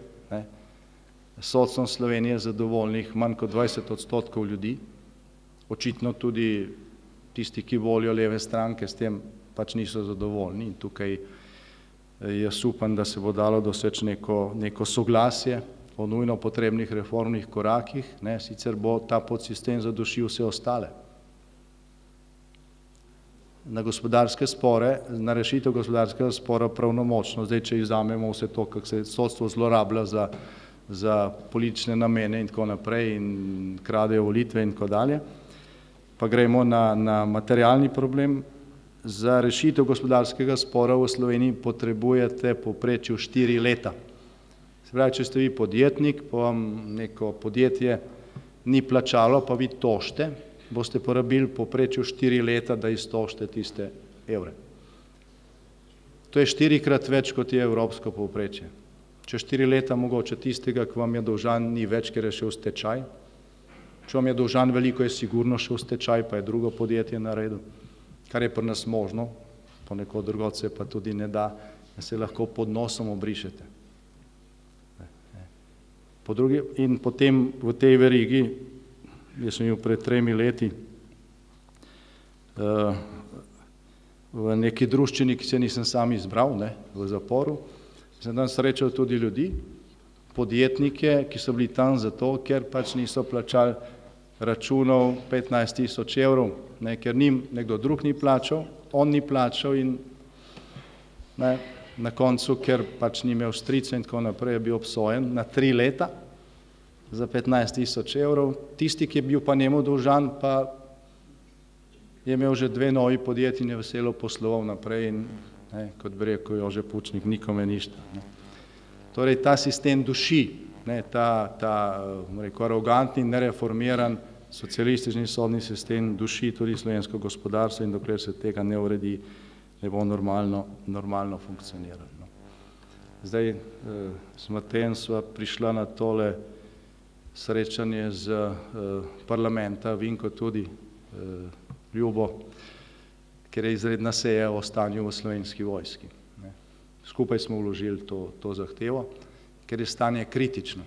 Sodstvom Slovenije zadovoljnih manj kot 20% ljudi, očitno tudi tisti, ki volijo leve stranke, s tem pač niso zadovoljni in tukaj jaz upam, da se bo dalo doseči neko soglasje o nujno potrebnih reformnih korakih, sicer bo ta podsistem zadušil vse ostale. Na gospodarske spore, na rešitev gospodarskega spora pravnomočno, zdaj če izvzamemo vse to, kako se sodstvo zlorablja za politične namene in tako naprej in kradejo volitve in tako dalje, pa gremo na materialni problem. Za rešitev gospodarskega spora v Sloveniji potrebujete povprečju 4 leta. Se pravi, če ste vi podjetnik, pa vam neko podjetje ni plačalo, pa vi tožite, boste porabili povprečju 4 leta, da iztožite tiste evre. To je 4-krat več, kot je evropsko povprečje. Čez 4 leta mogoče tistega, ki vam je dolžan, ni več, ker je šel v stečaj. Če vam je dolžan veliko, je sigurno šel v stečaj, pa je drugo podjetje naredil, kar je pri nas možno, ponekod drugod se pa tudi ne da, da se lahko pod nosom obrišete. In potem v tej verigi, jaz sem bil pred 3 leti v neki druščini, ki se nisem sam izbral, v zaporu, sem tam srečal tudi ljudi, podjetnike, ki so bili tam zato, ker pač niso plačali računov 15.000 evrov, ker njim nekdo drug ni plačal, on ni plačal in na koncu, ker pač ni imel strica in tako naprej, je bil obsojen na 3 leta za 15.000 evrov. Tisti, ki je bil pa njemu dolžan, pa je imel že 2 novi podjetji in je veselo posloval naprej in kot bi rekel Jože Pučnik, nikome ništa. Torej ta sistem duši, ta rekel, arogantni, nereformiran socialistični sodni sistem duši tudi slovensko gospodarstvo in dokler se tega ne uredi, ne bo normalno funkcioniralo. Zdaj s Matejem sva prišla na tole srečanje z parlamenta, Vinko tudi, Ljubo, ker je izredna seja o stanju v Slovenski vojski. Skupaj smo vložili to zahtevo, ker je stanje kritično.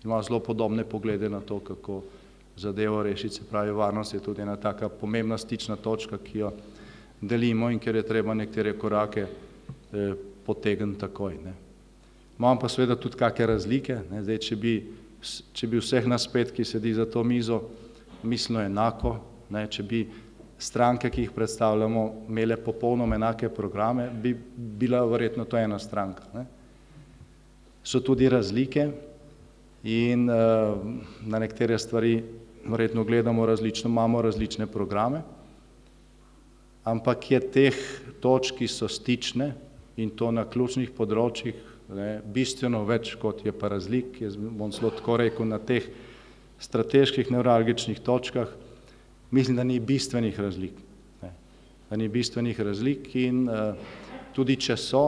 Ima zelo podobne poglede na to, kako zadevo rešiti, se pravi, varnost je tudi ena taka pomembna stična točka, ki jo delimo in ker je treba nekatere korake potegniti takoj. Imam pa seveda tudi kakšne razlike. Zdaj, če bi vseh nas 5, ki sedi za to mizo, mislilo enako, če bi stranke, ki jih predstavljamo, imele popolnoma enake programe, bi bila verjetno to ena stranka. So tudi razlike in na nekatere stvari verjetno gledamo različno, imamo različne programe, ampak je teh točk, ki so stične in to na ključnih področjih, bistveno več, kot je pa razlik. Jaz bom celo tako rekel, na teh strateških nevralgičnih točkah, mislim, da ni bistvenih razlik. Da ni bistvenih razlik in tudi če so,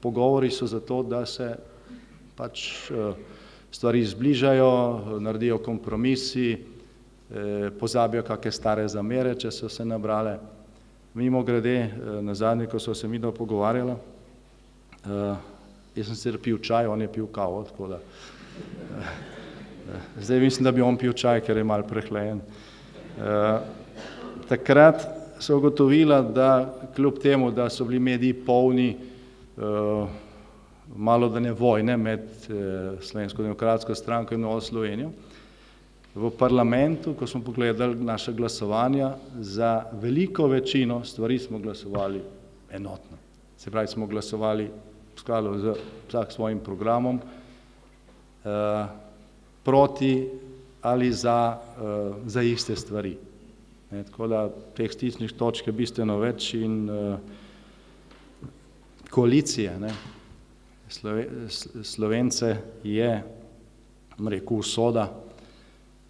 pogovori so zato, da se pač stvari zbližajo, naredijo kompromisi, pozabijo kakšne stare zamere, če so se nabrale. Mimogrede, nazadnje, ko so se midva pogovarjala, jaz sem sicer pil čaj, on je pil kavo, tako da zdaj mislim, da bi on pil čaj, ker je malo prehlajen. Takrat so ugotovila, da kljub temu, da so bili mediji polni malodane vojne med Slovensko demokratsko stranko in Novo Slovenijo, v parlamentu, ko smo pogledali naša glasovanja, za veliko večino stvari smo glasovali enotno. Se pravi, smo glasovali v skladu z vsak svojim programom proti ali za iste stvari. Tako da teh stičnih točk je bistveno več in koalicije, Slovence je, rekel, usoda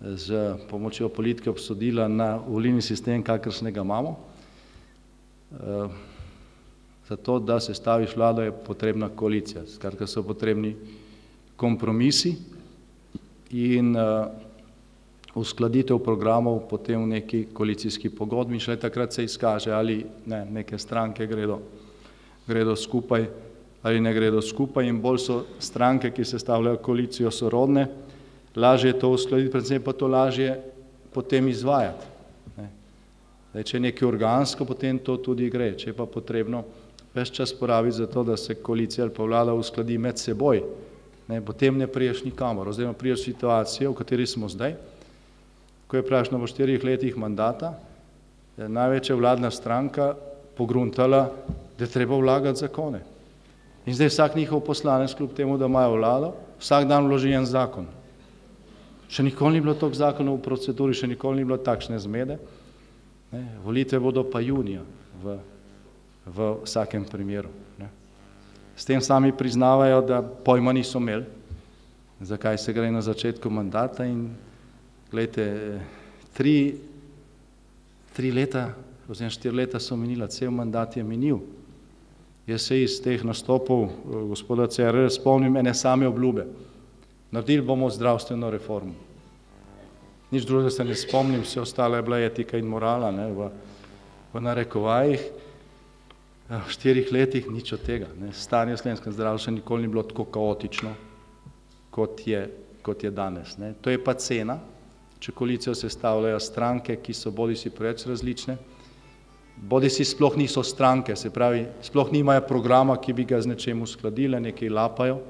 z pomočjo politike obsodila na volilni sistem, kakršnega imamo. Zato, da se staviš vlado, je potrebna koalicija, skratka so potrebni kompromisi in uskladitev programov potem v neki koalicijski pogodbi in šele takrat se izkaže, ali neke stranke gredo skupaj ali ne gredo skupaj in bolj so stranke, ki sestavljajo koalicijo, sorodne, lažje je to uskladiti, predvsem pa to lažje potem izvajati. Če je nekaj organsko, potem to tudi gre, če je pa potrebno ves čas porabiti za to, da se koalicija ali pa vlada uskladi med seboj, potem ne priješ nikamor, oziroma priješ situacijo, v kateri smo zdaj, ko je praktično po 4 letih mandata največja vladna stranka pogruntala, da je treba vlagati zakone. In zdaj vsak njihov poslanec, kljub temu, da imajo vlado, vsak dan vloži en zakon. Še nikoli ni bilo toliko zakonov v proceduri, še nikoli ni bilo takšne zmede. Volitve bodo pa junija v vsakem primeru. S tem sami priznavajo, da pojma niso imeli, zakaj se gre na začetku mandata in glejte, 3 leta, oziroma 4 leta so minila, cel mandat je minil. Jaz se iz teh nastopov gospoda Cerarja spomnim ene same obljube. Naredili bomo zdravstveno reformo. Nič drugega se ne spomnim, vse ostalo je bila etika in morala, ne, v narekovajih. V 4 letih nič od tega. Ne. Stanje v slovenskem zdravstvu nikoli ni bilo tako kaotično, kot je danes. Ne. To je pa cena, če koalicijo sestavljajo stranke, ki so bodisi preveč različne, bodisi sploh niso stranke, se pravi, sploh nimajo programa, ki bi ga z nečem uskladile, nekaj lapajo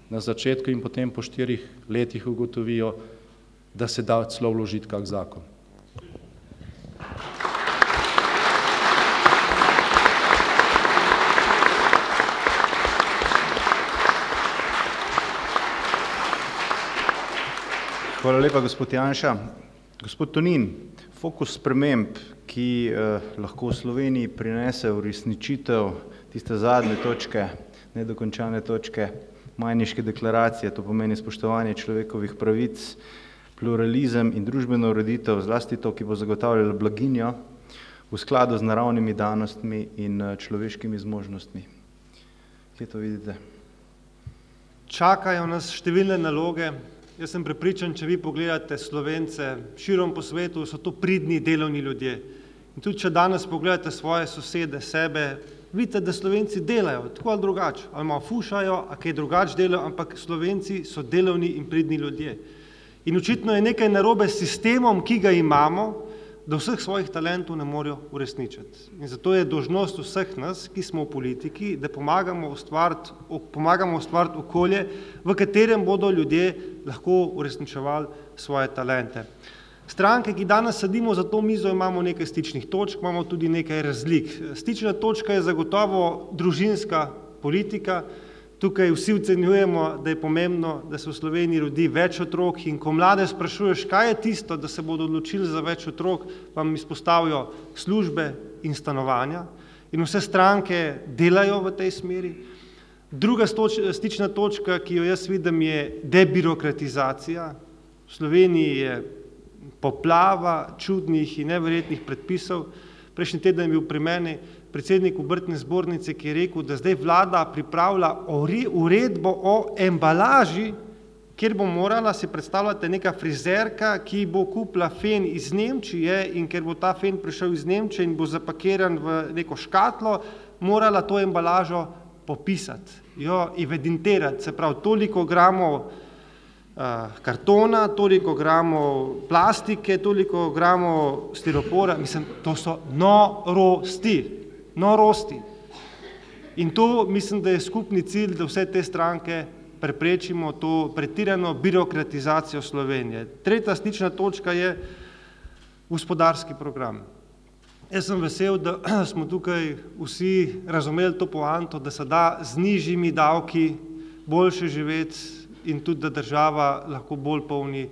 na začetku in potem po 4 letih ugotovijo, da se da celo vložiti kak zakon. Hvala lepa, gospod Janša. Gospod Tonin, fokus sprememb, ki lahko v Sloveniji prinese uresničitev tiste zadnje točke, nedokončane točke Majniške deklaracije, to pomeni spoštovanje človekovih pravic, pluralizem in družbeno ureditev, zlasti to, ki bo zagotavljala blaginjo v skladu z naravnimi danostmi in človeškimi zmožnostmi. Kje to vidite? Čakajo nas številne naloge. Jaz sem prepričan, če vi pogledate Slovence širom po svetu, so to pridni, delovni ljudje. In tudi, če danes pogledate svoje sosede, sebe, vidite, da Slovenci delajo, tako ali drugače, ali malo fušajo, a kaj drugače delajo, ampak Slovenci so delovni in pridni ljudje. In očitno je nekaj narobe s sistemom, ki ga imamo, da vseh svojih talentov ne morejo uresničiti. In zato je dolžnost vseh nas, ki smo v politiki, da pomagamo ustvariti okolje, v katerem bodo ljudje lahko uresničevali svoje talente. Stranke, ki danes sedimo za to mizo, imamo nekaj stičnih točk, imamo tudi nekaj razlik. Stična točka je zagotovo družinska politika. Tukaj vsi ocenjujemo, da je pomembno, da se v Sloveniji rodi več otrok, in ko mlade sprašuješ, kaj je tisto, da se bodo odločili za več otrok, vam izpostavijo službe in stanovanja, in vse stranke delajo v tej smeri. Druga stična točka, ki jo jaz vidim, je debirokratizacija. V Sloveniji je poplava čudnih in neverjetnih predpisov. Prejšnji teden je bil pri meni predsednik Obrtne zbornice, ki je rekel, da zdaj vlada pripravlja uredbo o embalaži, kjer bo morala, si predstavljate, neka frizerka, ki bo kupila fen iz Nemčije, in ker bo ta fen prišel iz Nemčije in bo zapakiran v neko škatlo, morala to embalažo popisati, jo evidentirati, se pravi, toliko gramov kartona, toliko gramov plastike, toliko gramov stiropora, mislim, to so norosti. In to mislim, da je skupni cilj, da vse te stranke preprečimo to pretirano birokratizacijo Slovenije. Tretja stična točka je gospodarski program. Jaz sem vesel, da smo tukaj vsi razumeli to poanto, da se da z nižjimi davki boljše živeti in tudi, da država lahko bolj polni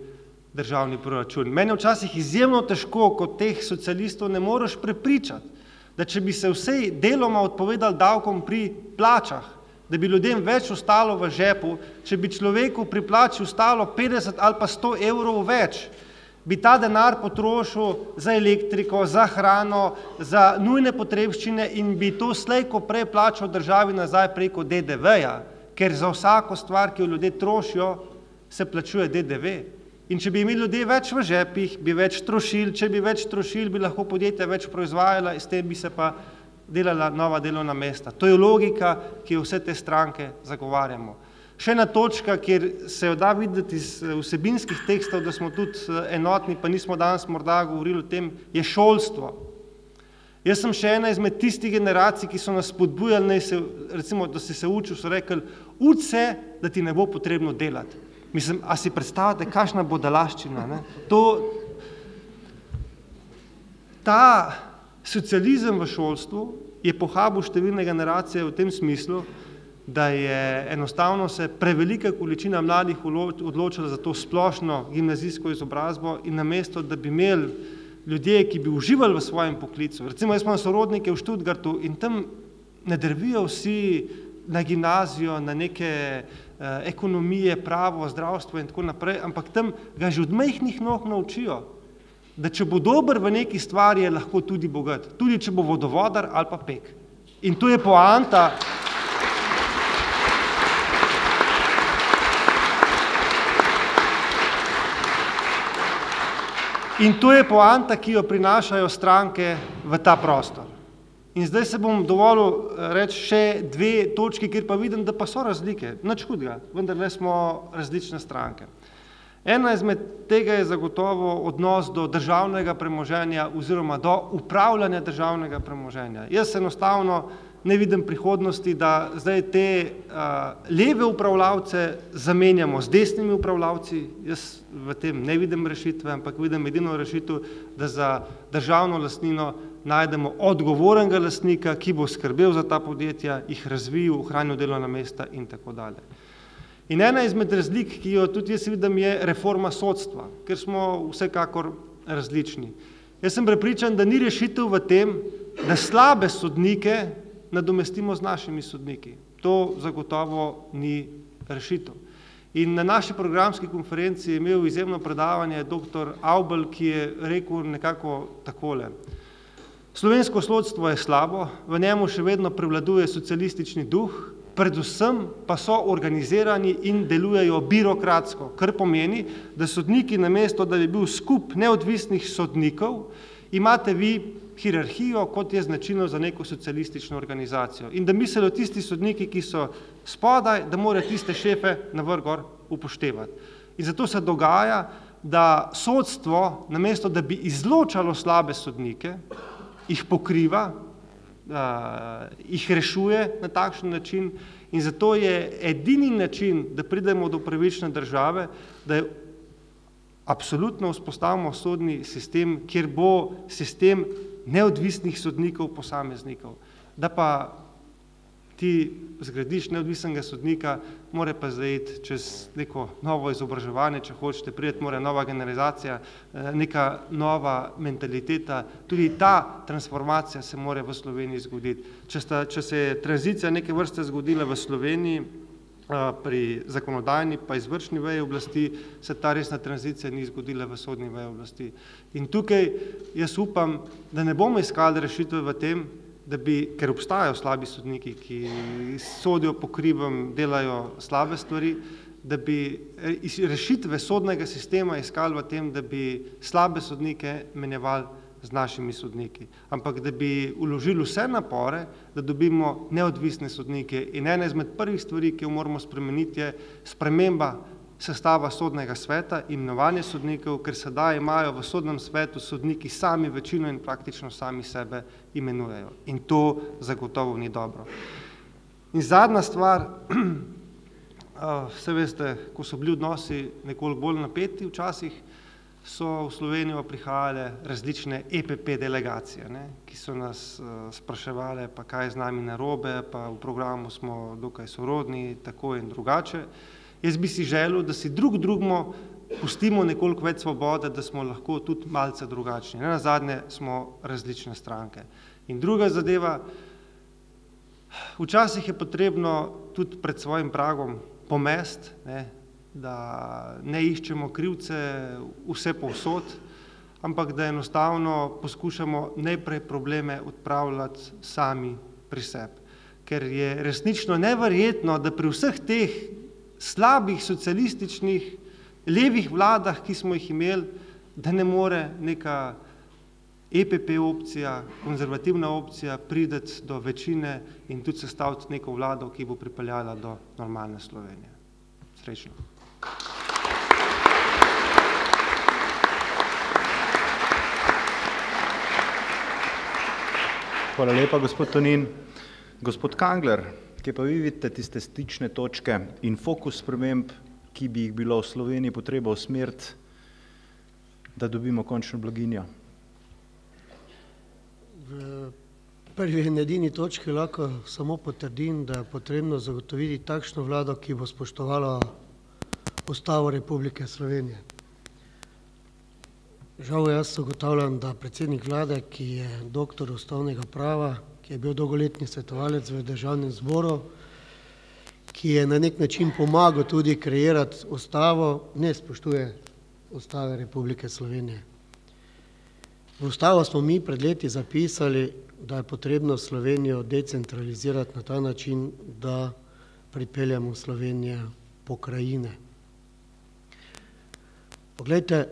državni proračun. Meni je včasih izjemno težko, kot teh socialistov ne moreš prepričati, da če bi se vsej deloma odpovedali davkom pri plačah, da bi ljudem več ostalo v žepu, če bi človeku pri plači ostalo 50 ali pa 100 evrov več, bi ta denar potrošil za elektriko, za hrano, za nujne potrebščine in bi to slej ko prej plačal državi nazaj preko DDV-ja, ker za vsako stvar, ki jo ljudje trošijo, se plačuje DDV. In če bi imeli ljudje več v žepih, bi več trošili, če bi več trošili, bi lahko podjetja več proizvajala, in s tem bi se pa delala nova delovna mesta. To je logika, ki jo vse te stranke zagovarjamo. Še ena točka, kjer se jo da videti iz vsebinskih tekstov, da smo tudi enotni, pa nismo danes morda govorili o tem, je šolstvo. Jaz sem še ena izmed tistih generacij, ki so nas spodbujali, recimo, da si se učil, so rekli, uč se, da ti ne bo potrebno delati. Mislim, a si predstavljate, kakšna budalaščina, ne? Ta socializem v šolstvu je pohabil številne generacije v tem smislu, da je enostavno se prevelika količina mladih odločila za to splošno gimnazijsko izobrazbo in namesto, da bi imeli ljudje, ki bi uživali v svojem poklicu. Recimo, jaz imam sorodnike v Študgartu in tam ne drvijo vsi na gimnazijo, na neke ekonomije, pravo, zdravstvo in tako naprej, ampak tam ga že od majhnih nog naučijo, da če bo dober v neki stvari, je lahko tudi bogat, tudi če bo vodovodar ali pa pek. In tu je poanta, ki jo prinašajo stranke v ta prostor. In zdaj se bom dovolil reči še dve točki, kjer pa vidim, da pa so razlike. Nič hudega, vendar le smo različne stranke. Ena izmed tega je zagotovo odnos do državnega premoženja oziroma do upravljanja državnega premoženja. Jaz enostavno ne vidim prihodnosti, da zdaj te leve upravljavce zamenjamo z desnimi upravljavci. Jaz v tem ne vidim rešitve, ampak vidim edino rešitev, da za državno lastnino najdemo odgovornega lastnika, ki bo skrbel za ta podjetja, jih razvijal, ohranil delovna mesta in tako dalje. In ena izmed razlik, ki jo tudi jaz vidim, je reforma sodstva, ker smo vsekakor različni. Jaz sem prepričan, da ni rešitev v tem, da slabe sodnike nadomestimo z našimi sodniki. To zagotovo ni rešitev. In na naši programski konferenci je imel izjemno predavanje dr. Avbelj, ki je rekel nekako takole. Slovensko sodstvo je slabo, v njemu še vedno prevladuje socialistični duh, predvsem pa so organizirani in delujejo birokratsko, kar pomeni, da sodniki namesto, da bi bil skup neodvisnih sodnikov, imate vi hierarhijo, kot je značilno za neko socialistično organizacijo. In da mislijo tisti sodniki, ki so spodaj, da morajo tiste šefe na vrh gor upoštevati. In zato se dogaja, da sodstvo, namesto da bi izločalo slabe sodnike, jih pokriva, jih rešuje na takšen način in zato je edini način, da pridemo do pravične države, da absolutno vzpostavimo sodni sistem, kjer bo sistem neodvisnih sodnikov posameznikov. Da pa ti zgradiš neodvisnega sodnika, mora pa zdaj iti čez neko novo izobraževanje, če hočete, priti mora nova generalizacija, neka nova mentaliteta, tudi ta transformacija se mora v Sloveniji zgoditi. Če se je tranzicija neke vrste zgodila v Sloveniji pri zakonodajni pa izvršni veji oblasti, se ta resna tranzicija ni zgodila v sodni veji oblasti. In tukaj jaz upam, da ne bomo iskali rešitve v tem, ker obstajajo slabi sodniki, ki sodijo po krivem, delajo slabe stvari, da bi rešitve sodnega sistema iskali v tem, da bi slabe sodnike menjevali z našimi sodniki, ampak da bi vložili vse napore, da dobimo neodvisne sodnike. In ena izmed prvih stvari, ki jo moramo spremeniti, je sprememba sestava sodnega sveta, imenovanje sodnikov, ker sedaj imajo v sodnem svetu sodniki sami večino in praktično sami sebe imenujejo. In to zagotovo ni dobro. In zadnja stvar, vse veste, ko so bili odnosi nekoliko bolj napeti včasih, so v Slovenijo prihajale različne EPP delegacije, ki so nas spraševale, pa kaj je z nami narobe, pa v programu smo dokaj sorodni, tako in drugače. Jaz bi si želel, da si drugemu pustimo nekoliko več svobode, da smo lahko tudi malce drugačni. Nenazadnje smo različne stranke. In druga zadeva, včasih je potrebno tudi pred svojim pragom pomesti, da ne iščemo krivce vse povsod, ampak da enostavno poskušamo najprej probleme odpravljati sami pri sebi. Ker je resnično neverjetno, da pri vseh teh slabih socialističnih levih vladah, ki smo jih imeli, da ne more neka EPP opcija, konzervativna opcija prideti do večine in tudi sestaviti neko vlado, ki bo pripeljala do normalne Slovenije. Srečno. Hvala lepa, gospod Tonin. Gospod Kangler, kje pa vi vidite tiste stične točke in fokus sprememb, ki bi jih bilo v Sloveniji potreba usmeriti, da dobimo končno blaginjo? V prvi in edini točki lahko samo potrdim, da je potrebno zagotoviti takšno vlado, ki bo spoštovala Ustavo Republike Slovenije. Žal jaz ugotavljam, da predsednik vlade, ki je doktor ustavnega prava, ki je bil dolgoletni svetovalec v Državnem zboru, ki je na nek način pomagal tudi kreirati ustavo, ne spoštuje Ustave Republike Slovenije. V ustavo smo mi pred leti zapisali da je potrebno Slovenijo decentralizirati na ta način, da pripeljamo Slovenijo pokrajine. Poglejte,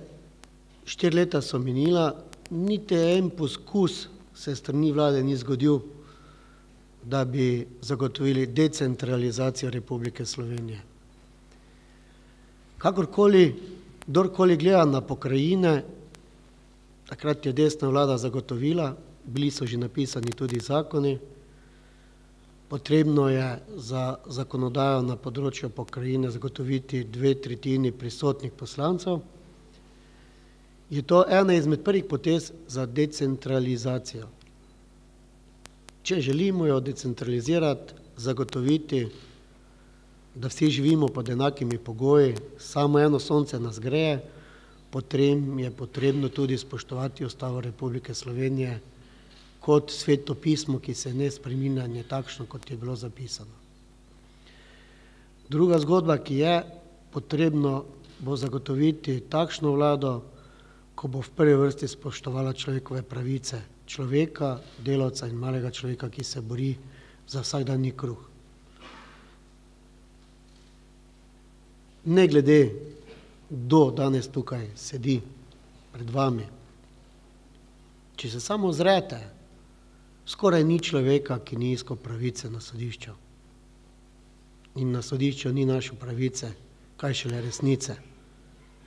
4 leta so minila, niti en poskus se strani vlade ni zgodil, da bi zagotovili decentralizacijo Republike Slovenije. Kakorkoli, kdorkoli gleda na pokrajine, takrat je desna vlada zagotovila, bili so že napisani tudi zakoni, potrebno je za zakonodajo na področju pokrajine zagotoviti 2/3 prisotnih poslancev. Je to ena izmed prvih potez za decentralizacijo. Če želimo jo decentralizirati, zagotoviti, da vsi živimo pod enakimi pogoji, samo eno sonce nas greje, potem je potrebno tudi spoštovati Ustavo Republike Slovenije kot sveto pismo, ki se ne spreminja, je takšno, kot je bilo zapisano. Druga zgodba, ki je potrebno, bo zagotoviti takšno vlado, ko bo v prvi vrsti spoštovala človekove pravice, človeka, delavca in malega človeka, ki se bori za vsakdanji kruh. Ne glede, kdo danes tukaj sedi pred vami, če se samo ozrete, skoraj ni človeka, ki ni iskal pravice na sodišču. In na sodišču ni našel pravice, kaj šele resnice.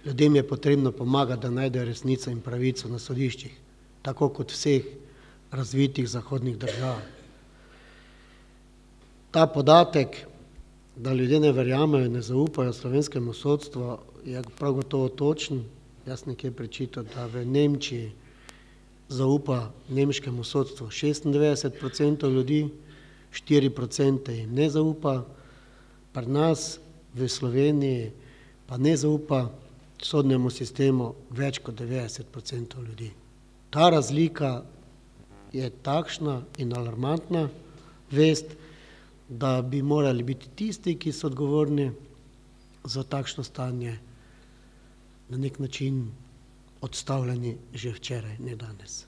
Ljudem je potrebno pomagati, da najdejo resnico in pravico na sodiščih, tako kot vseh razvitih zahodnih držav. Ta podatek, da ljudje ne verjamejo in ne zaupajo slovenskemu sodstvu, je prav gotovo točen. Jaz nekje prečital, da v Nemčiji zaupa nemškemu sodstvu 96% ljudi, 4% jim ne zaupa, pri nas v Sloveniji pa ne zaupa sodnemu sistemu več kot 90% ljudi. Ta razlika je takšna in alarmantna vest, da bi morali biti tisti, ki so odgovorni za takšno stanje, na nek način odstavljeni že včeraj, ne danes.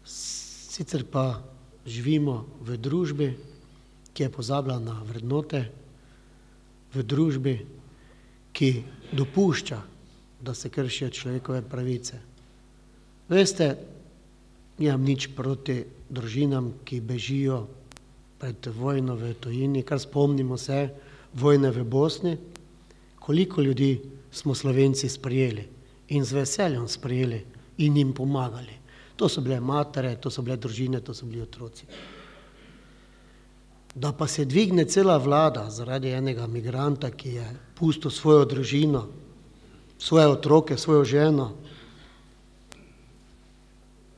Sicer pa živimo v družbi, ki je pozabila na vrednote, v družbi, ki dopušča, da se kršijo človekove pravice. Veste, nimam nič proti družinam, ki bežijo pred vojno v tujini, kar spomnimo se vojne v Bosni, koliko ljudi smo Slovenci sprejeli in z veseljem sprejeli in jim pomagali. To so bile matere, to so bile družine, to so bili otroci. Da pa se dvigne cela vlada zaradi enega migranta, ki je pustil svojo družino, svoje otroke, svojo ženo,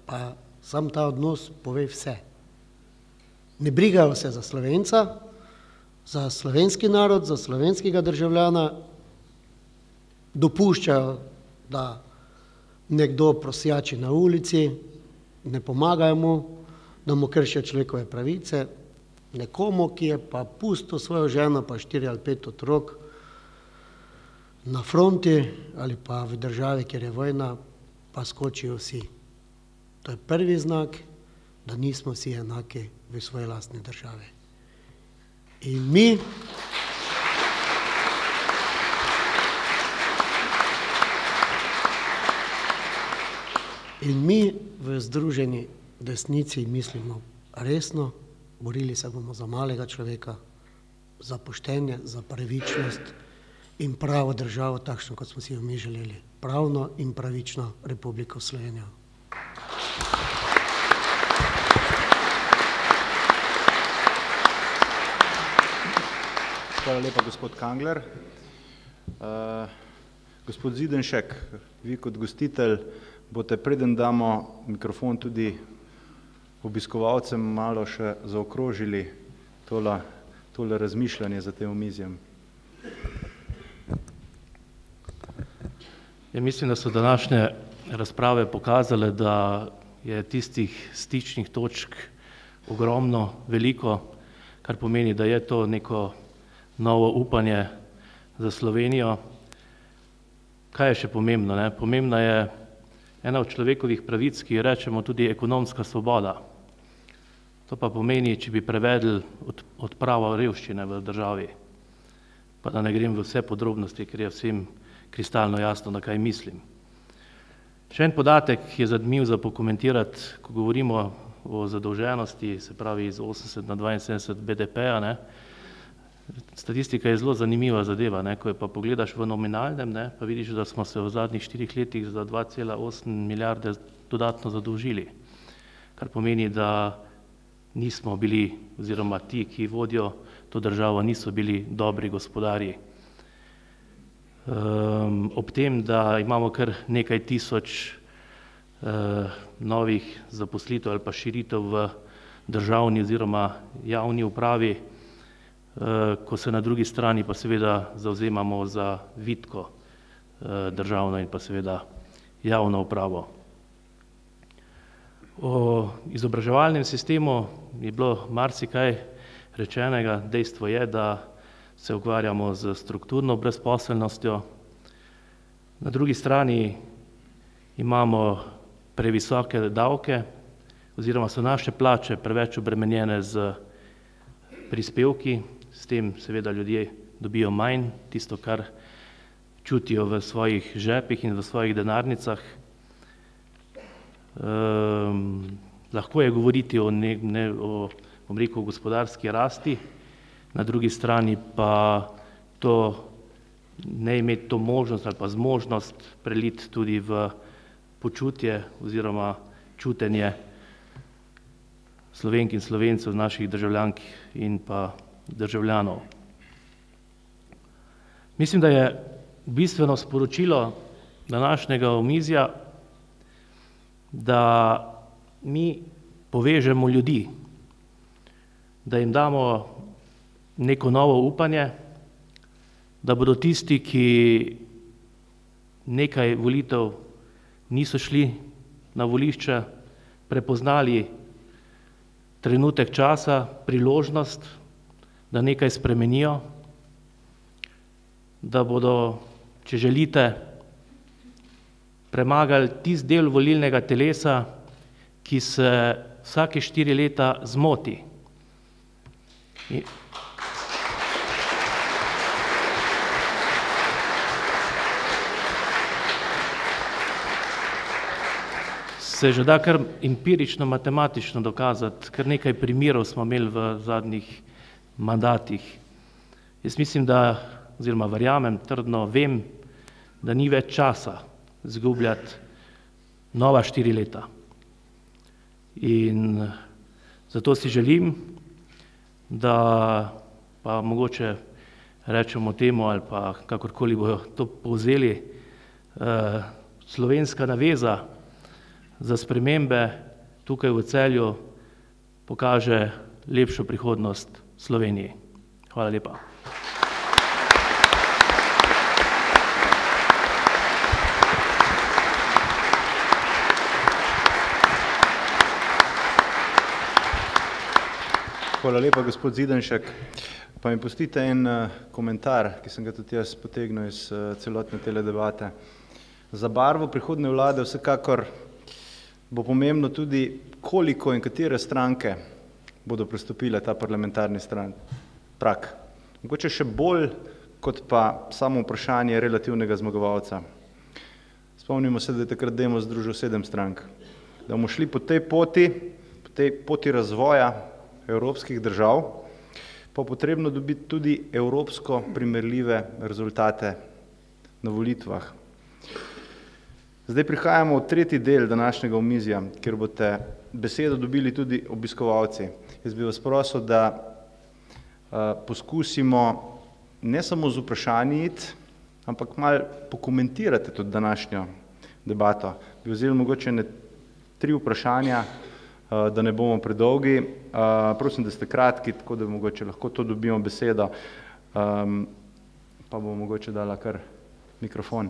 pa sam ta odnos pove vse. Ne brigajo se za Slovenca, za slovenski narod, za slovenskega državljana, dopuščajo, da nekdo prosjači na ulici, ne pomagajo mu, da mu kršijo človekove pravice, nekomu, ki je pa pustil svojo ženo, pa 4 ali 5 otrok na fronti ali pa v državi, kjer je vojna, pa skočijo vsi. To je prvi znak, da nismo vsi enaki v svoje lastne države. In mi v Združeni desnici mislimo resno, borili se bomo za malega človeka, za poštenje, za pravičnost in pravo državo, takšno, kot smo si jo mi želeli. Pravno in pravično Republiko Slovenijo. Hvala lepa, gospod Kangler. Gospod Zidenšek, vi kot gostitelj boste, preden damo mikrofon tudi obiskovalcem, malo še zaokrožili tole razmišljanje za tem omizjem. Ja, mislim, da so današnje razprave pokazale, da je tistih stičnih točk ogromno, veliko, kar pomeni, da je to neko novo upanje za Slovenijo. Kaj je še pomembno? Pomembna je ena od človekovih pravic, ki jo rečemo tudi ekonomska svoboda. To pa pomeni, če bi prevedli odpravo revščine v državi, pa da ne grem v vse podrobnosti, ker je vsem kristalno jasno, na kaj mislim. Še en podatek je zanimiv za pokomentirati, ko govorimo o zadolženosti, se pravi iz 80 na 72 BDP-ja, ne. Statistika je zelo zanimiva zadeva, ne, ko je pa pogledaš v nominalnem, ne, pa vidiš, da smo se v zadnjih 4 letih za 2,8 milijarde dodatno zadolžili, kar pomeni, da nismo bili, oziroma ti, ki vodijo to državo, niso bili dobri gospodarji. Ob tem, da imamo kar nekaj tisoč novih zaposlitev ali pa širitev v državni oziroma javni upravi, ko se na drugi strani pa seveda zavzemamo za vitko državno in pa seveda javno upravo. O izobraževalnem sistemu je bilo marsikaj rečenega, dejstvo je, da se ukvarjamo z strukturno brezposelnostjo. Na drugi strani imamo previsoke davke oziroma so naše plače preveč obremenjene z prispevki, s tem seveda ljudje dobijo manj, tisto, kar čutijo v svojih žepih in v svojih denarnicah. Lahko je govoriti o gospodarski rasti, na drugi strani pa to ne imeti to možnost ali pa zmožnost preliti tudi v počutje oziroma čutenje Slovenk in Slovencev, naših državljank in pa državljanov. Mislim, da je bistveno sporočilo današnjega omizja, da mi povežemo ljudi, da jim damo neko novo upanje, da bodo tisti, ki nekaj volitev niso šli na volišče, prepoznali trenutek časa, priložnost, da nekaj spremenijo, da bodo, če želite, premagali tisti del volilnega telesa, ki se vsake 4 leta zmoti. Se že da kar empirično, matematično dokazati, kar nekaj primerov smo imeli v zadnjih mandatih. Jaz mislim, da, oziroma verjamem, trdno vem, da ni več časa izgubljati nova 4 leta. In zato si želim, da pa mogoče rečemo temu ali pa kakorkoli bojo to povzeli, slovenska naveza za spremembe tukaj v Celju pokaže lepšo prihodnost Sloveniji. Hvala lepa. Hvala lepa, gospod Zidanšek. Pa mi pustite en komentar, ki sem ga tudi jaz potegnil iz celotne tele debate. Za barvo prihodne vlade vsekakor bo pomembno tudi, koliko in katere stranke bodo prestopile ta parlamentarni prak. Mogoče še bolj kot pa samo vprašanje relativnega zmagovalca. Spomnimo se, da je takrat Demos združil 7 strank. Da bomo šli po tej poti razvoja evropskih držav, pa potrebno dobiti tudi evropsko primerljive rezultate na volitvah. Zdaj prihajamo v tretji del današnjega omizja, kjer boste besedo dobili tudi obiskovalci. Jaz bi vas prosil, da poskusimo ne samo z vprašanji iti, ampak malo pokomentirate tudi današnjo debato. Bi vzeli mogoče 3 vprašanja, da ne bomo predolgi. Prosim, da ste kratki, tako da mogoče lahko to dobimo besedo, pa bomo mogoče dala kar mikrofon.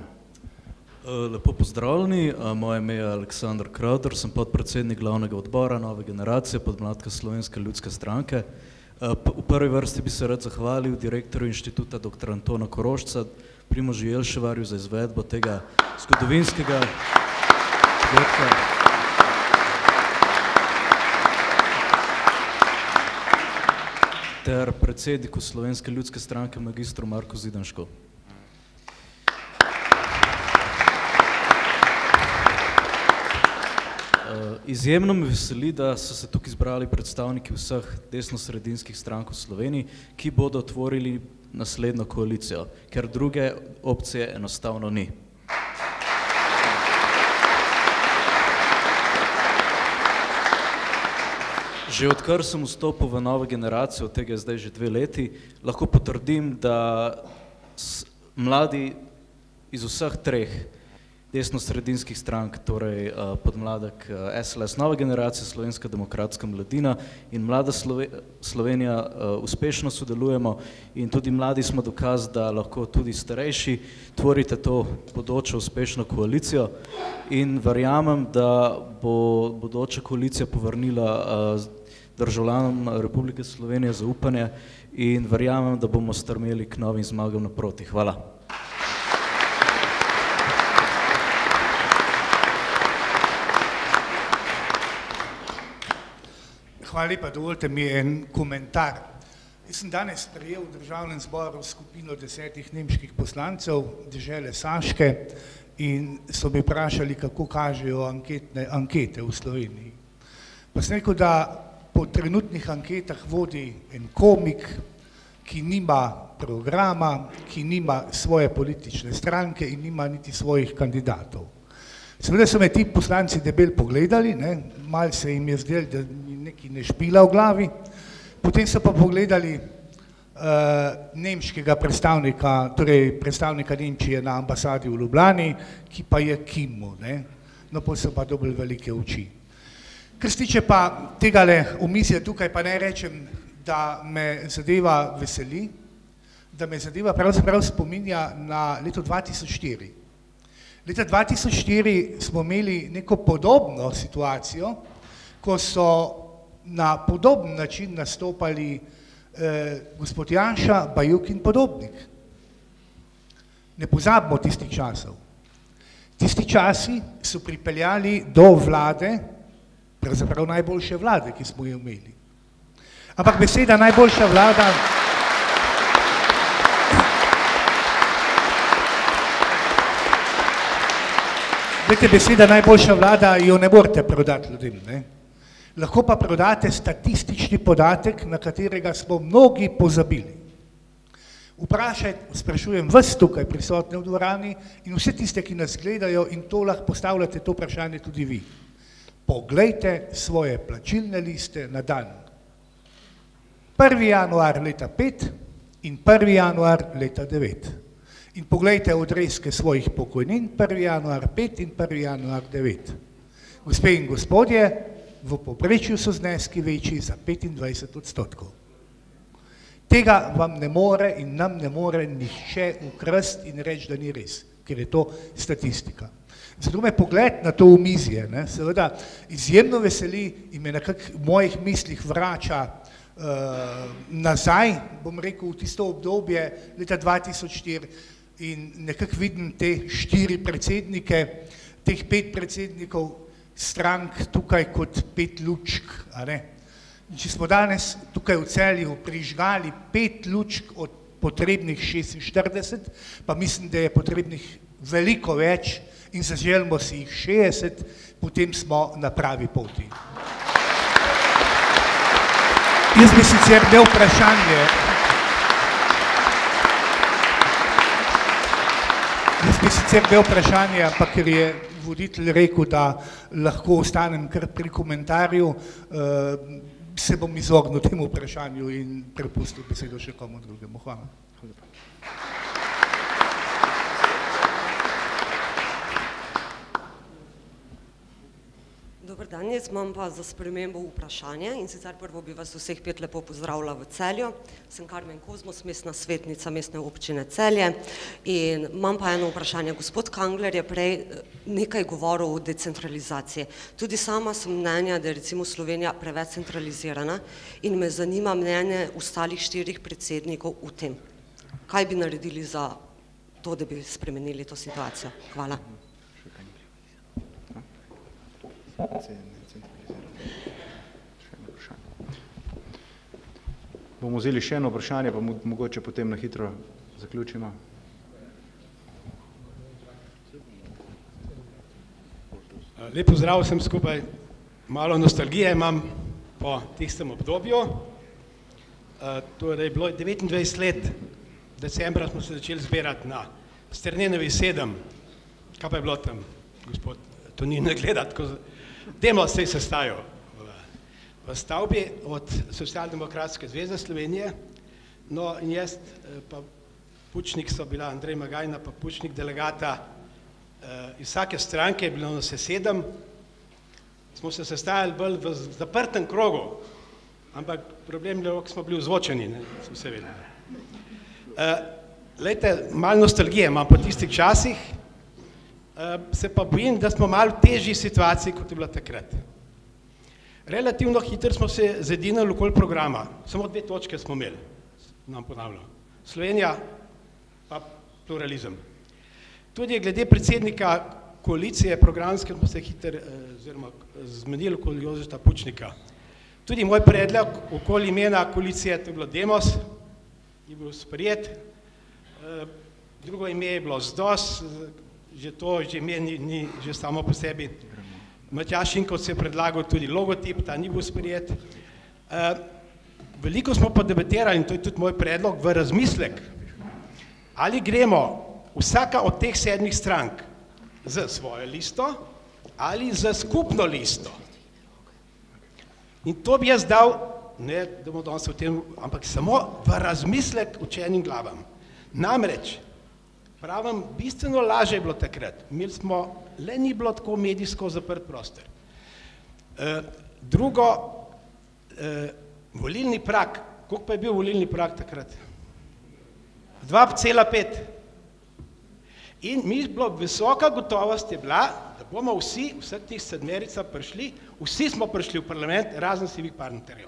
Lepo pozdravljeni, moje ime je Aleksandar Krauter, sem podpredsednik glavnega odbora Nove generacije, podmladka Slovenske ljudske stranke. V prvi vrsti bi se rad zahvalil direktorju inštituta dr. Antona Korošca, Primožu Jelševarju za izvedbo tega zgodovinskega dogodka. ter predsedniku Slovenske ljudske stranke magistru Marku Zidanšku. Izjemno me veseli, da so se tukaj izbrali predstavniki vseh desno-sredinskih strank v Sloveniji, ki bodo tvorili naslednjo koalicijo, ker druge opcije enostavno ni. Že odkar sem vstopil v novo generacijo, od tega je zdaj že 2 leti, lahko potrdim, da mladi iz vseh 3 desno-sredinskih strank, torej podmladek SLS Nova generacija, Slovenska demokratska mladina in Mlada Slovenija uspešno sodelujemo in tudi mladi smo dokaz, da lahko tudi starejši tvorite to bodočo uspešno koalicijo in verjamem, da bo bodoča koalicija povrnila državljanom Republike Slovenije zaupanje in verjamem, da bomo strmeli k novim zmagam naproti. Hvala. Hvala lepa, dovolite mi en komentar. Jaz sem danes sprejel v državnem zboru skupino 10 nemških poslancev dežele Saške in so me vprašali, kako kažejo ankete v Sloveniji. Pa sem rekel, da po trenutnih anketah vodi en komik, ki nima programa, ki nima svoje politične stranke in nima niti svojih kandidatov. Seveda so me ti poslanci debel pogledali, malo se jim je zdelo, da mi nekaj ne špila v glavi, potem so pa pogledali nemškega predstavnika, torej predstavnika Nemčije na ambasadi v Ljubljani, ki pa je kimel, no pa so pa dobili velike oči. Kar se tiče pa tegale omizja tukaj, pa naj rečem, da me zadeva veseli, da me zadeva pravzaprav spominja na leto 2004. Leta 2004 smo imeli neko podobno situacijo, ko so na podoben način nastopali gospod Janša, Bajuk in Podobnik. Ne pozabimo tistih časov. Tisti časi so pripeljali do vlade, pravzaprav najboljše vlade, ki smo jo imeli. Ampak beseda najboljša vlada beseda najboljša vlada jo ne morete prodati ljudem, Lahko pa prodate statistični podatek, na katerega smo mnogi pozabili. Sprašujem vas tukaj prisotne v dvorani in vse tiste, ki nas gledajo in to lahko postavljate to vprašanje tudi vi. Poglejte svoje plačilne liste na dan. 1. januar leta 5 in 1. januar leta 9. In poglejte odrezke svojih pokojnin, 1. januar 5 in 1. januar 9. Gospe in gospodje, v povprečju so zneski večji za 25%. Tega vam ne more in nam ne more nihče ukrasti in reči, da ni res, ker je to statistika. Zato me pogled na to omizje, seveda izjemno veseli in me nekako v mojih mislih vrača nazaj, bom rekel, v tisto obdobje leta 2004 in nekako vidim te 4 predsednike, teh 5 predsednikov strank tukaj kot 5 lučk. Če smo danes tukaj v Celju prižgali 5 lučk od potrebnih 46, pa mislim, da je potrebnih veliko več in zaželimo si jih 60, potem smo na pravi poti. Jaz bi sicer imel vprašanje, ampak ker je voditelj rekel, da lahko ostanem kar pri komentarju, se bom izognil temu vprašanju in prepustil besedo še komu drugemu. Hvala. Dober dan, jaz imam pa za spremembo vprašanje in sicer prvo bi vas vseh 5 lepo pozdravila v Celju. Sem Karmen Kozmos, mestna svetnica mestne občine Celje in imam pa eno vprašanje. Gospod Kangler je prej nekaj govoril o decentralizaciji. Tudi sama sem mnenja, da je recimo Slovenija preveč centralizirana in me zanima mnenje ostalih 4 predsednikov v tem. Kaj bi naredili za to, da bi spremenili to situacijo? Hvala. Bomo vzeli še eno vprašanje, pa mogoče potem na hitro zaključimo. Lep pozdrav vsem skupaj. Malo nostalgije imam po tistem obdobju. Torej, bilo je 29 let, decembra smo se začeli zbirati na Sternenovi 7. Kaj pa je bilo tam, gospod? To ni ne gledati, demo se je sestajal v stavbi od Socialdemokratske zveze Slovenije, no in jaz pa Pučnik so bila Andrej Magajna pa Pučnik delegata iz vsake stranke, je bilo nas 7, smo se sestajali bolj v zaprtem krogu, ampak problem je, ko smo bili vzvočeni, so vse vedeli. Lejte, malo nostalgije imam po tistih časih, se pa bojim, da smo malo v težji situaciji, kot je bila takrat. Relativno hitro smo se zedinili okoli programa, samo 2 točke smo imeli, nam ponavljam. Slovenija pa pluralizem. Tudi glede predsednika koalicije programske smo se hitro zmenili okoli Jožeta Pučnika. Tudi moj predlog okoli imena koalicije, to je bilo Demos, je bil sprejet, drugo ime je bilo ZDOS, že to, že ime ni že samo po sebi. Matjaž Šinkovec je predlagal tudi logotip, ta ni bil sprejet. Veliko smo pa debatirali, in to je tudi moj predlog, v razmislek, ali gremo vsaka od teh 7 strank z svojo listo ali z skupno listo. In to bi jaz dal, ne da bomo danes o tem, ampak samo v razmislek učenim glavam. Namreč, pravim, bistveno lažje je bilo takrat. Imeli smo, le ni bilo tako medijsko zaprt prostor. Drugo, volilni prag. Koliko pa je bil volilni prag takrat? 2,5. In mi je bilo, visoka gotovost je bila, da bomo vsi, vseh tih 7 prišli, vsi smo prišli v parlament, razen sivih parlamentarjev.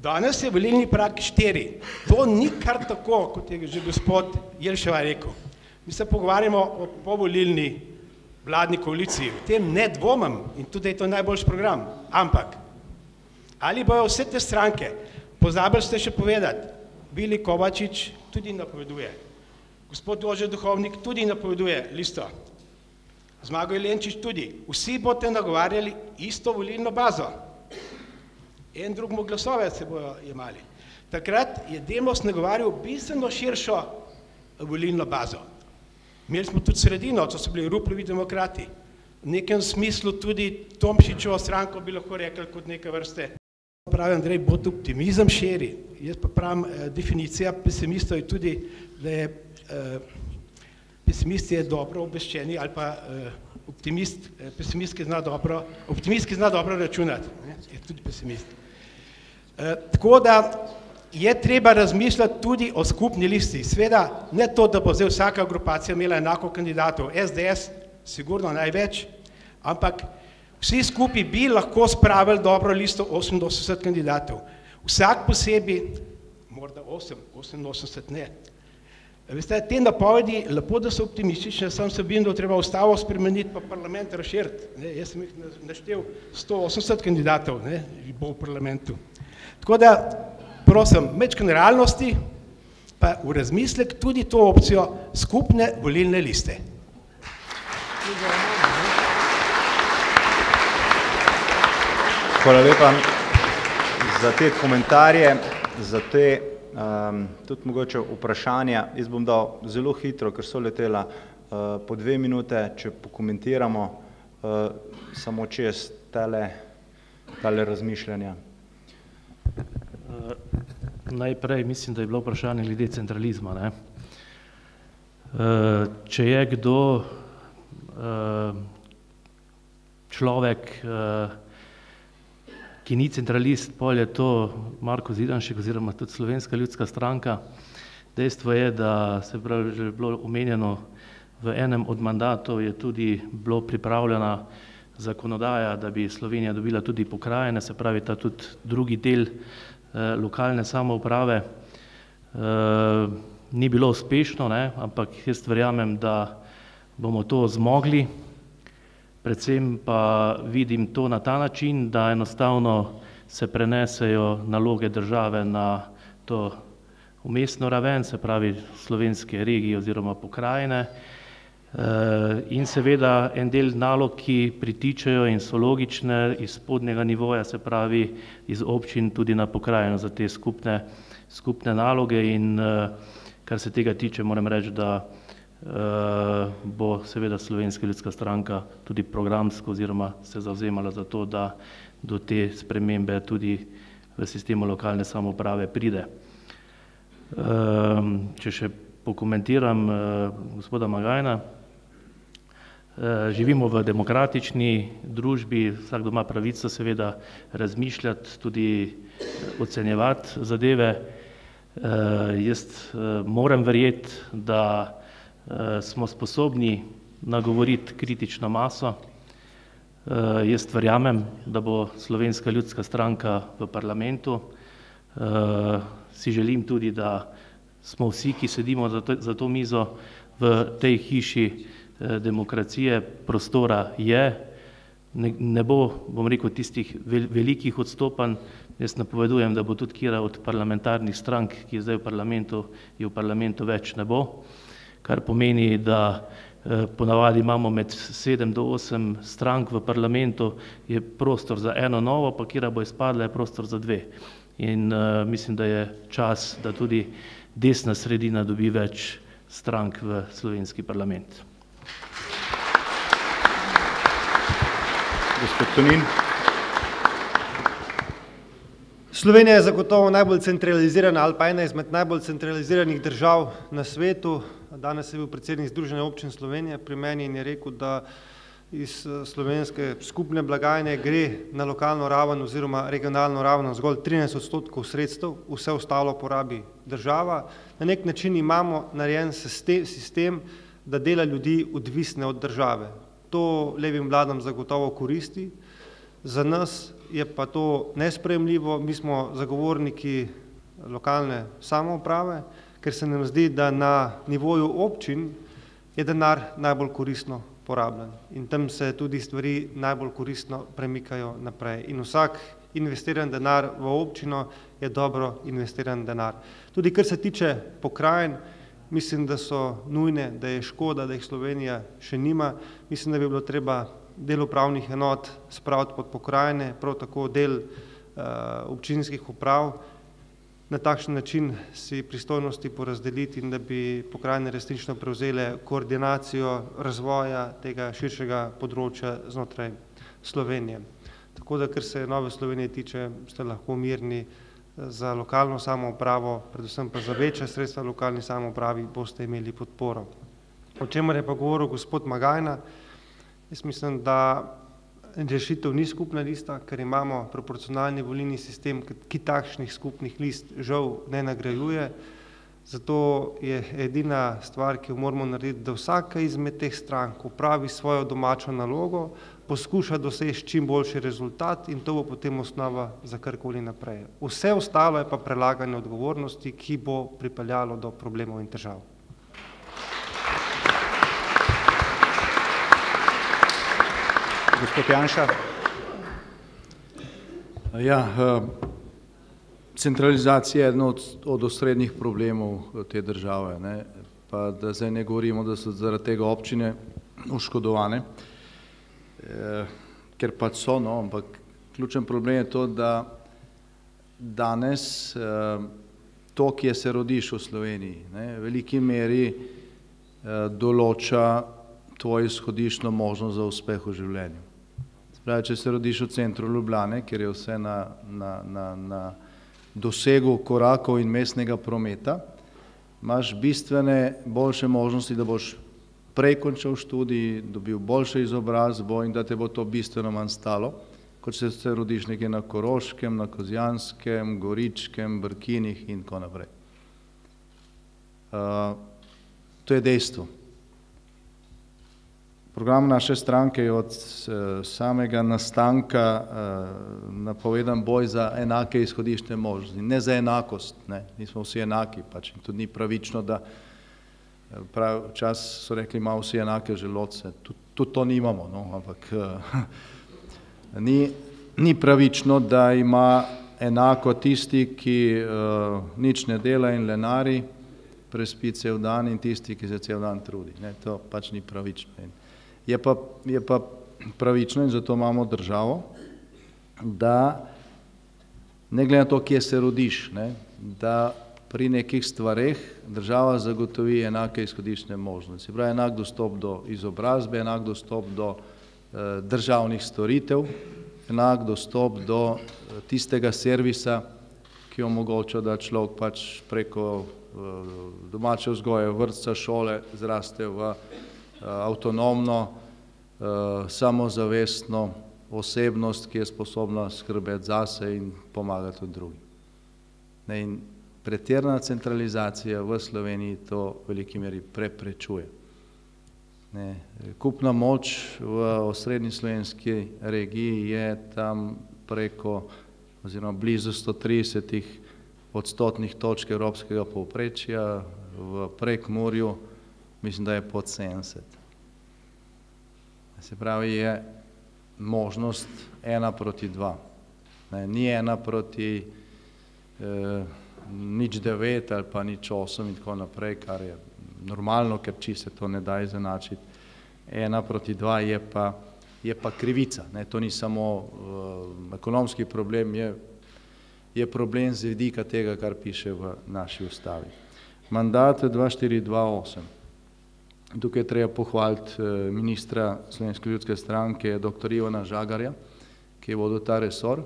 Danes je volilni prag 4. To ni kar tako, kot je že gospod Jelševa rekel. Mi se pogovarjamo o povolilni vladni koaliciji. V tem ne dvomim in tudi je to najboljši program. Ampak, ali bojo vse te stranke, pozabili ste še povedati, Vili Kovačič tudi napoveduje, gospod Jože Duhovnik tudi napoveduje listo, Zmago Jelenčič tudi. Vsi boste nagovarjali isto volilno bazo. En drugmu glasove se bojo jemali. Takrat je Demos nagovarjal bistveno širšo volilno bazo. Imeli smo tudi sredino, to so bili Rupljevi demokrati. V nekem smislu tudi Tomšičevo stranko bi lahko rekli kot neke vrste. Pravi Andrej, bod optimizem širi. Jaz pa pravim, definicija pesimistov je tudi, da je pesimist je dobro obveščeni ali pa pesimist, ki zna dobro računati, je tudi pesimist. Tako da je treba razmišljati tudi o skupni listi. Sveda ne to, da bo zdaj vsaka grupacija imela enako kandidatov, SDS sigurno največ, ampak vsi skupaj bi lahko spravili dobro listo 88 kandidatov. Vsak posebej, morda 88 ne. Veste, te napovedi, lepo, da so optimistične, sam se bim, da treba ustavo spremeniti, pa parlament razširiti. Jaz sem jih naštel 180 kandidatov, bo v parlamentu. Tako da, prosim, mečkan realnosti, pa v razmislek tudi to opcijo skupne volilne liste. Hvala lepa za te komentarje, za te tudi mogoče vprašanja. Jaz bom dal zelo hitro, ker so letela po 2 minute, če pokomentiramo samo čez tale razmišljanja. Najprej mislim, da je bilo vprašanje glede centralizma. Če je kdo človek, ki ni centralist, pol je to Marko Zidanšek oziroma tudi Slovenska ljudska stranka. Dejstvo je, da se pravi, že bilo omenjeno, v enem od mandatov je tudi bilo pripravljena zakonodaja, da bi Slovenija dobila tudi pokrajine, se pravi ta tudi drugi del lokalne samouprave. Ni bilo uspešno, ampak jaz verjamem, da bomo to zmogli. Predvsem pa vidim to na ta način, da enostavno se prenesejo naloge države na to umestno raven, se pravi slovenske regije oziroma pokrajine, in seveda en del nalog, ki pritičejo in so logične iz spodnjega nivoja, se pravi iz občin tudi na pokrajino za te skupne naloge, in kar se tega tiče, moram reči, da bo seveda Slovenska ljudska stranka tudi programsko oziroma se zavzemala za to, da do te spremembe tudi v sistemu lokalne samouprave pride. Če še pokomentiram gospoda Magajna, živimo v demokratični družbi, vsakdo ima pravico seveda razmišljati, tudi ocenjevati zadeve. Jaz moram verjeti, da smo sposobni nagovoriti kritično maso. Jaz verjamem, da bo Slovenska ljudska stranka v parlamentu. Si želim tudi, da smo vsi, ki sedimo za to mizo v tej hiši demokracije, prostora je. Ne bo, bom rekel, tistih velikih odstopanj. Jaz napovedujem, da bo tudi kjera od parlamentarnih strank, ki je zdaj v parlamentu več ne bo, kar pomeni, da ponavadi imamo med 7 do 8 strank v parlamentu, je prostor za eno novo, pa kjera bo izpadla, je prostor za 2. In mislim, da je čas, da tudi desna sredina dobi več strank v slovenski parlament. Gospod Tonin. Slovenija je zagotovo najbolj centralizirana ali pa ena izmed najbolj centraliziranih držav na svetu. Danes je bil predsednik Združenja občin Slovenije pri meni in je rekel, da iz slovenske skupne blagajne gre na lokalno raven oziroma regionalno raven zgolj 13% sredstev, vse ostalo porabi država. Na nek način imamo narejen sistem, da dela ljudi odvisne od države. To levim vladam zagotovo koristi, za nas je pa to nesprejemljivo. Mi smo zagovorniki lokalne samouprave, ker se nam zdi, da na nivoju občin je denar najbolj koristno porabljen in tam se tudi stvari najbolj koristno premikajo naprej. In vsak investiran denar v občino je dobro investiran denar. Tudi kar se tiče pokrajin, mislim, da so nujne, da je škoda, da jih Slovenija še nima. Mislim, da bi bilo treba del upravnih enot spraviti pod pokrajine, prav tako del občinskih uprav, na takšen način si pristojnosti porazdeliti in da bi pokrajine resnično prevzele koordinacijo razvoja tega širšega področja znotraj Slovenije. Tako da, kar se Nove Slovenije tiče, ste lahko mirni za lokalno samoupravo, predvsem pa za večja sredstva lokalni samoupravi boste imeli podporo. O čemer je pa govoril gospod Magajna, jaz mislim, da rešitev ni skupna lista, ker imamo proporcionalni volilni sistem, ki takšnih skupnih list žal ne nagrajuje. Zato je edina stvar, ki jo moramo narediti, da vsaka izmed teh strank opravi svojo domačo nalogo, poskuša doseči čim boljši rezultat in to bo potem osnova za karkoli naprej. Vse ostalo je pa prelaganje odgovornosti, ki bo pripeljalo do problemov in težav. Gospod Janša. Ja, centralizacija je eden od osrednjih problemov te države, ne? Pa da zdaj ne govorimo, da so zaradi tega občine oškodovane, ker pač so, no, ampak ključen problem je to, da danes to, kje se rodiš v Sloveniji, ne, v veliki meri določa tvojo izhodiščno možnost za uspeh v življenju. Pravi, če se rodiš v centru Ljubljane, kjer je vse na dosegu korakov in mestnega prometa, imaš bistvene boljše možnosti, da boš prej končal študij, dobil boljšo izobrazbo in da te bo to bistveno manj stalo, kot če se rodiš nekje na Koroškem, na Kozjanskem, Goričkem, Brkinih in tako naprej. To je dejstvo. Program naše stranke je od samega nastanka napovedan boj za enake izhodiščne možnosti, ne za enakost, ne, nismo vsi enaki, pač in tudi ni pravično, da včasih so rekli, ima vsi enake želodce, tudi to nimamo, no, ampak ni pravično, da ima enako tisti, ki nič ne dela in lenari, prespi cel dan, in tisti, ki se cel dan trudi. Ne, to pač ni pravično. Je pa pravično, in zato imamo državo, da ne glede na to, kje se rodiš, ne, da pri nekih stvareh država zagotovi enake izhodiščne možnosti. Se pravi, enak dostop do izobrazbe, enak dostop do državnih storitev, enak dostop do tistega servisa, ki omogoča, da človek pač preko domače vzgoje, vrtca, šole zraste v avtonomno, samozavestno osebnost, ki je sposobna skrbeti zase in pomagati tudi drugim. In pretirana centralizacija v Sloveniji to v veliki meri preprečuje. Kupna moč v osrednji slovenski regiji je tam preko oziroma blizu 130 odstotnih točk evropskega povprečja, v Prekmurju mislim, da je pod 70. Se pravi, je možnost 1:2. Ni 1:9 ali pa 0,8 in tako naprej, kar je normalno, ker če se to ne da izenačiti. 1:2 je pa krivica. To ni samo ekonomski problem, je problem z vidika tega, kar piše v naši ustavi. Mandat 2004-2008. Tukaj je treba pohvaliti ministra Slovenske ljudske stranke, dr. Ivana Žagarja, ki je vodil ta resor.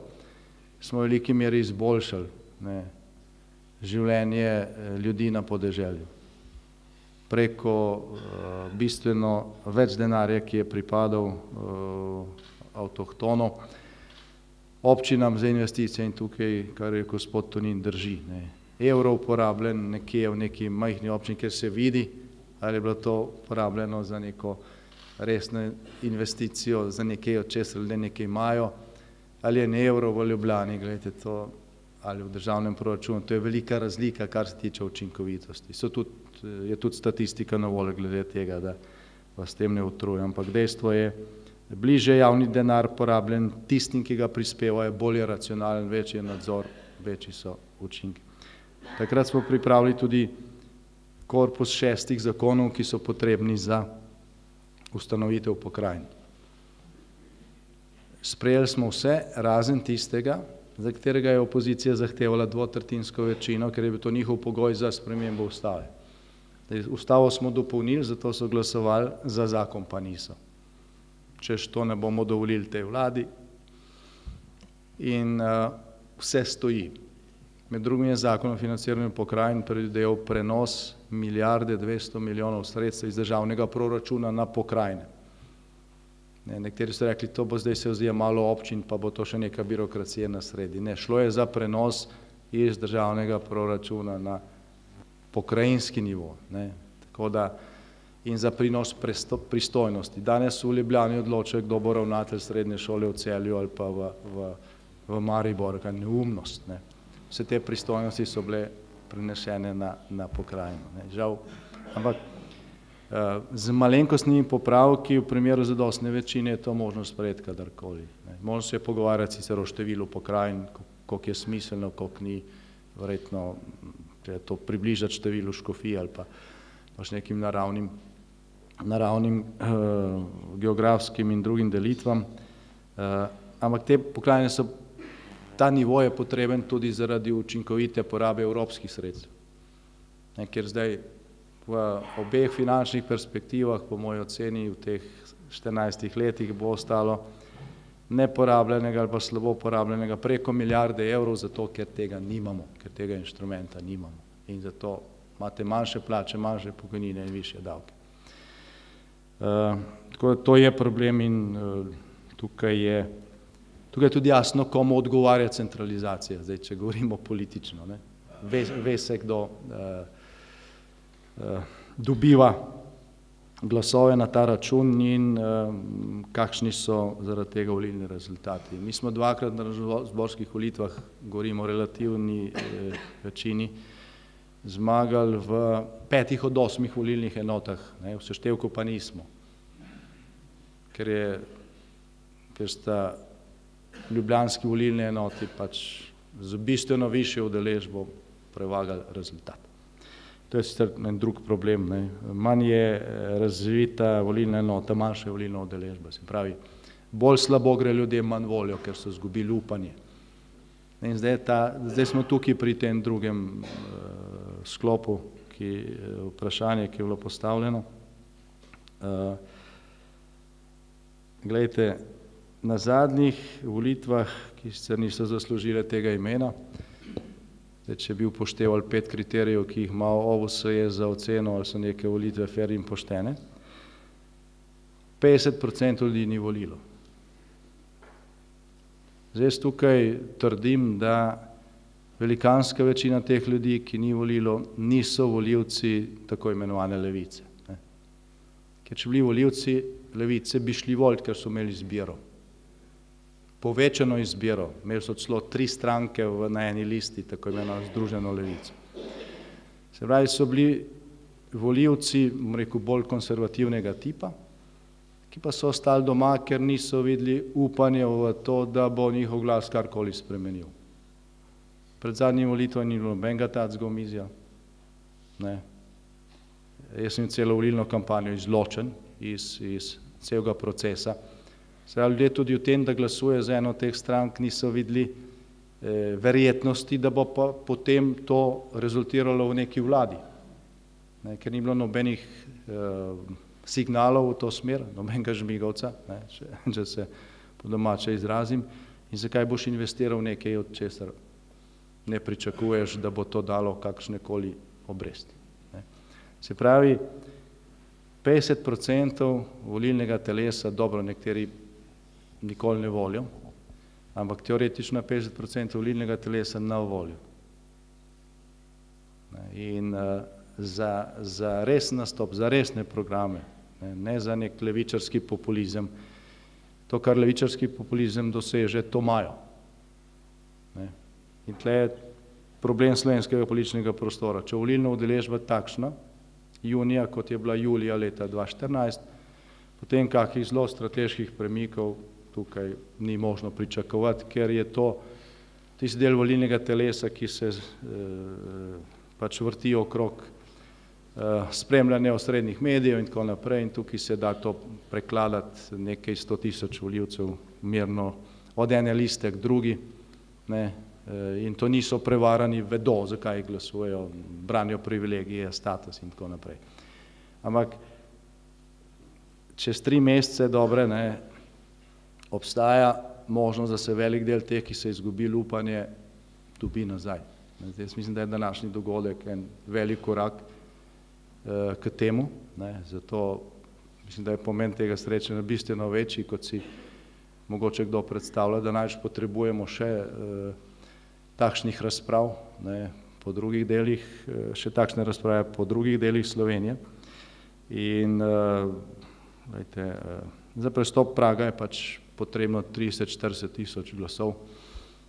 Smo v veliki meri izboljšali življenje ljudi na podeželju. Preko bistveno več denarja, ki je pripadal avtohtonom, občinam za investicije, in tukaj, kar je gospod Tonin, drži. Evro uporabljen nekje v neki majhni občini, kjer se vidi, ali je bilo to uporabljeno za neko resno investicijo, za nekaj, od česar ljudje nekaj imajo, ali je ne evro v Ljubljani, gledajte to, ali v državnem proračunu, to je velika razlika, kar se tiče učinkovitosti. Je tudi statistika na voljo glede tega, da vas tem ne utrujam, ampak dejstvo je, bliže javni denar porabljen tistim, ki ga prispevajo, bolje racionalen, večji je nadzor, večji so učinki. Takrat smo pripravili tudi korpus 6 zakonov, ki so potrebni za ustanovitev pokrajin. Sprejeli smo vse, razen tistega, za katerega je opozicija zahtevala 2/3 večino, ker je bil to njihov pogoj za spremembo ustave. Ustavo smo dopolnili, zato so glasovali, za zakon pa niso. Češ to ne bomo dovolili tej vladi, in vse stoji. Med drugim je zakon o financiranju pokrajin predvideval prenos 1,2 sredstev iz državnega proračuna na pokrajine. Nekateri so rekli, to bo zdaj se vzjemalo občin, pa bo to še neka birokracija na sredi. Ne, šlo je za prenos iz državnega proračuna na pokrajinski nivo. Tako da, in za prinos pristojnosti. Danes v Ljubljani odločajo, kdo bo ravnatelj srednje šole v Celju ali pa v Mariboru, kar je neumnost. Vse te pristojnosti so bile prenešene na pokrajino. Žal, ampak z malenkostnimi popravki v primeru zadostne večine je to možno sprejeti kadarkoli. Možno se je pogovarjati sicer o številu pokrajin, koliko je smiselno, koliko ni, verjetno treba to približati številu škofij ali pa še nekim naravnim geografskim in drugim delitvam. Ampak te pokrajine so, ta nivo je potreben tudi zaradi učinkovite porabe evropskih sredstev. Ker zdaj v obeh finančnih perspektivah, po moji oceni, v teh 14 letih bo ostalo neporabljenega ali pa slabo porabljenega preko milijarde evrov, zato ker tega nimamo, ker tega inštrumenta nimamo. In zato imate manjše plače, manjše pokojnine in višje davke. Tako da to je problem in tukaj je tudi jasno, komu odgovarja centralizacija, zdaj, če govorimo politično. Ve se, kdo dobiva glasove na ta račun in kakšni so zaradi tega volilni rezultati. Mi smo dvakrat na zborskih volitvah, govorimo o relativni večini, zmagali v 5 od 8 volilnih enotah, v seštevku pa nismo. Ker sta ljubljanski volilni enoti pač z bistveno višjo udeležbo prevagali rezultat. To je sicer en drug problem, ne. Manj je razvita volilna enota, manjša je volilna udeležba, se pravi, bolj slabo gre ljudem, manj voljo, ker so izgubili upanje. In zdaj smo tukaj pri tem drugem sklopu, vprašanje, ki je bilo postavljeno. Glejte, na zadnjih volitvah, ki sicer niso zaslužile tega imena, če bi upoštevali 5 kriterijev, ki jih ima OVSE za oceno, ali so neke volitve fer in poštene, 50% ljudi ni volilo. Zdaj tukaj trdim, da velikanska večina teh ljudi, ki ni volilo, niso volivci tako imenovane levice. Ker če bili volivci levice, bi šli voliti, ker so imeli izbiro. Povečano izbiro, imeli so celo 3 stranke na eni listi, tako imenovano Združeno levico. Se pravi, so bili volivci, bom rekel, bolj konservativnega tipa, ki pa so ostali doma, ker niso videli upanja v to, da bo njihov glas karkoli spremenil. Pred zadnjim volitvam ni bilo nobenega takega omizja. Jaz sem celo volilno kampanjo izločen iz celega procesa. Ljudje tudi v tem, da glasuje za eno od teh strank, niso videli verjetnosti, da bo pa potem to rezultiralo v neki vladi. Ker ni bilo nobenih signalov v to smer, nobenega žmigavca, če se po domače izrazim, in zakaj boš investiral nekaj, od česar ne pričakuješ, da bo to dalo kakšnekoli obresti. Se pravi, 50% volilnega telesa, dobro, nekateri nikoli ne volijo, ampak teoretično 50% volilnega telesa na voljo. In za resen nastop, za resne programe, ne za nek levičarski populizem, to, kar levičarski populizem doseže, to imajo. In tle je problem slovenskega političnega prostora. Če volilna udeležba takšna, junija, kot je bila julija leta 2014, potem kakih zelo strateških premikov tukaj ni možno pričakovati, ker je to tisti del volilnega telesa, ki se pač vrti okrog spremljanja osrednjih medijev in tako naprej, in tukaj se da to prekladati nekaj 100.000 volivcev mirno od ene liste k drugi, in to niso prevarani, vedo, zakaj glasujejo, branijo privilegije, status in tako naprej. Ampak čez 3 mesece dobre, obstaja možnost, da se velik del teh, ki se izgubili upanje, dobi nazaj. Jaz mislim, da je današnji dogodek en velik korak k temu, zato mislim, da je pomen tega srečanja bistveno večji, kot si mogoče kdo predstavlja, da največ potrebujemo še takšnih razprav po drugih delih, še takšne razprave po drugih delih Slovenije. In za prestop praga je pač potrebno 30-40 tisoč glasov.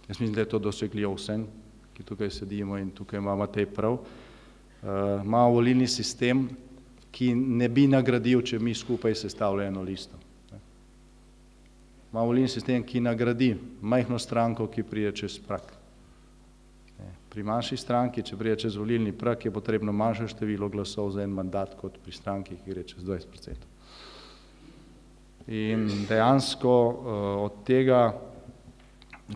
Jaz mislim, da je to dosegljivo vsem, ki tukaj sedimo, in tukaj imamo tej prav. Imamo volilni sistem, ki ne bi nagradil, če mi skupaj sestavljajo eno listo. Imamo volilni sistem, ki nagradi majhno stranko, ki pride čez prag. Pri manjši stranki, če pride čez volilni prag, je potrebno manjše število glasov za en mandat, kot pri stranki, ki gre čez 20%. In dejansko od tega,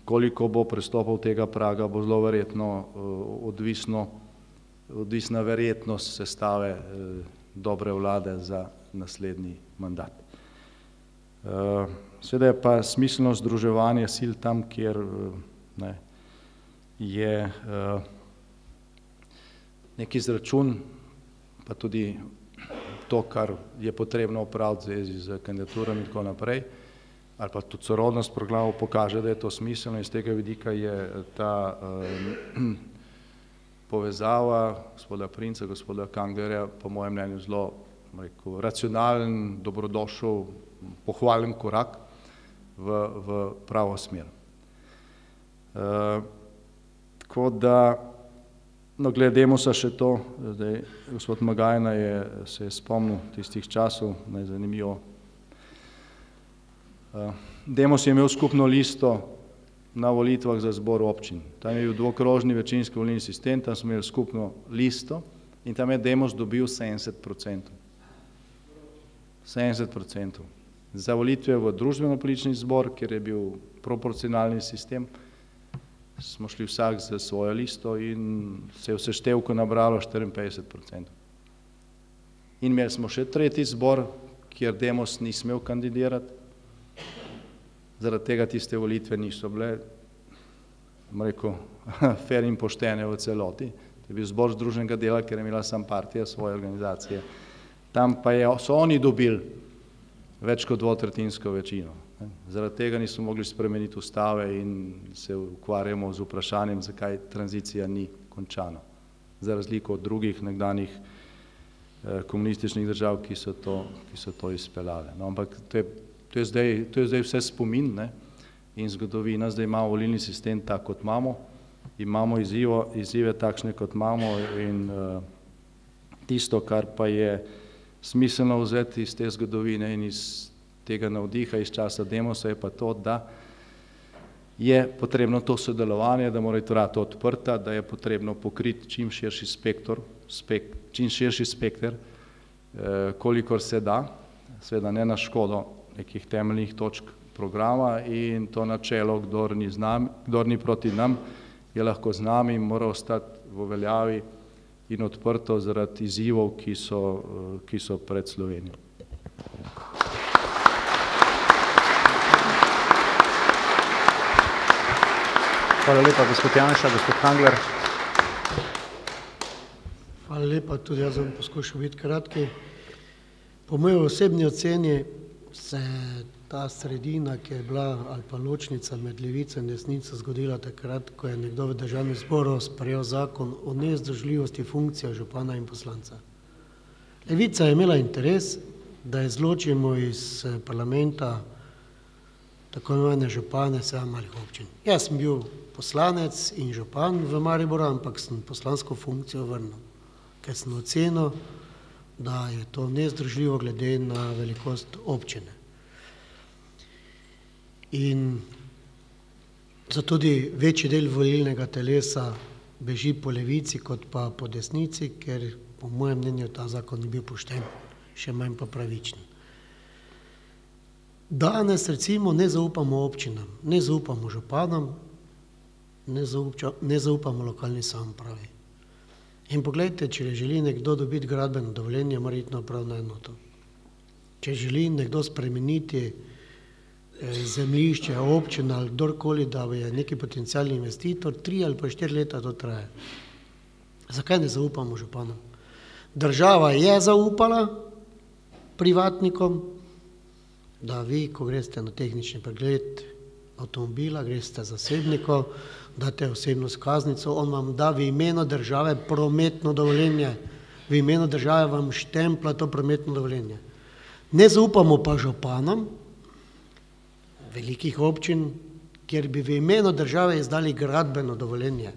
koliko bo prestopov tega praga, bo zelo verjetno odvisna verjetnost sestave dobre vlade za naslednji mandat. Seveda je pa smiselno združevanje sil tam, kjer je nek izračun, pa tudi to, kar je potrebno opraviti v zvezi z kandidaturami in tako naprej, ali pa tudi sorodnost programov pokaže, da je to smiselno, in z tega vidika je ta povezava gospoda Princa, gospoda Kanglerja, po mojem mnenju zelo racionalen, dobrodošel, pohvalen korak v pravo smer. Tako da, glede Demosa še to, zdaj gospod Magajna se je spomnil tistih časov, zanimivo. Demos je imel skupno listo na volitvah za zbor občin. Tam je bil dvokrožni večinski volilni sistem, tam smo imeli skupno listo in tam je Demos dobil 70%. 70%. Za volitve v družbeno-politični zbor, kjer je bil proporcionalni sistem, smo šli vsak za svojo listo in se je v seštevku nabralo 54%. In imeli smo še tretji zbor, kjer Demos ni smel kandidirati, zaradi tega tiste volitve niso bile, bom rekel, fair in poštene v celoti. To je bil zbor združenega dela, ker je imela sam partija svoje organizacije. Tam pa so oni dobili več kot dvotretjinsko večino. Zaradi tega nismo mogli spremeniti ustave in se ukvarjamo z vprašanjem, zakaj tranzicija ni končana. Za razliko od drugih nekdanjih komunističnih držav, ki so to izpeljale. No, ampak to je zdaj vse spomin, ne? In zgodovina, zdaj imamo volilni sistem tak, kot imamo izzive takšne, kot imamo in tisto, kar pa je smiselno vzeti iz te zgodovine in iz tega navdiha iz časa Demosa, je pa to, da je potrebno to sodelovanje, da mora biti vrata odprta, da je potrebno pokriti čim širši spekter, kolikor se da, seveda ne na škodo nekih temeljnih točk programa in to načelo, kdor ni proti nam, je lahko z nami in mora ostati v veljavi in odprto zaradi izzivov, ki so pred Slovenijo. Hvala lepa, gospod Janša, gospod Kangler. Hvala lepa, tudi jaz bom poskušal biti kratki. Po moji osebni oceni se ta sredina, ki je bila, ali pa ločnica med levico in desnico, zgodila takrat, ko je nekdo v državnem zboru sprejel zakon o nezdružljivosti funkcije župana in poslanca. Levica je imela interes, da izločimo iz parlamenta tako imenovane župane malih občin. Jaz sem bil poslanec in župan v Mariboru, ampak sem poslansko funkcijo vrnil, ker sem ocenil, da je to nezdružljivo glede na velikost občine. In zato tudi večji del volilnega telesa beži po levici kot pa po desnici, ker po mojem mnenju ta zakon ni bil pošten, še manj pa pravičen. Danes recimo ne zaupamo občinam, ne zaupamo županom, ne zaupamo lokalni samoupravi. In poglejte, če želi nekdo dobiti gradbeno dovoljenje, mora iti na upravno enoto. Če želi nekdo spremeniti zemljišče, občina ali kdorkoli, da je neki potencialni investitor, 3 ali pa 4 leta to traja. Zakaj ne zaupamo županom? Država je zaupala privatnikom, da vi, ko greste na tehnični pregled avtomobila, greste zasebniku, date osebno izkaznico, on vam da v imenu države prometno dovoljenje, v imenu države vam štempla to prometno dovoljenje. Ne zaupamo pa županom velikih občin, kjer bi v imenu države izdali gradbeno dovoljenje,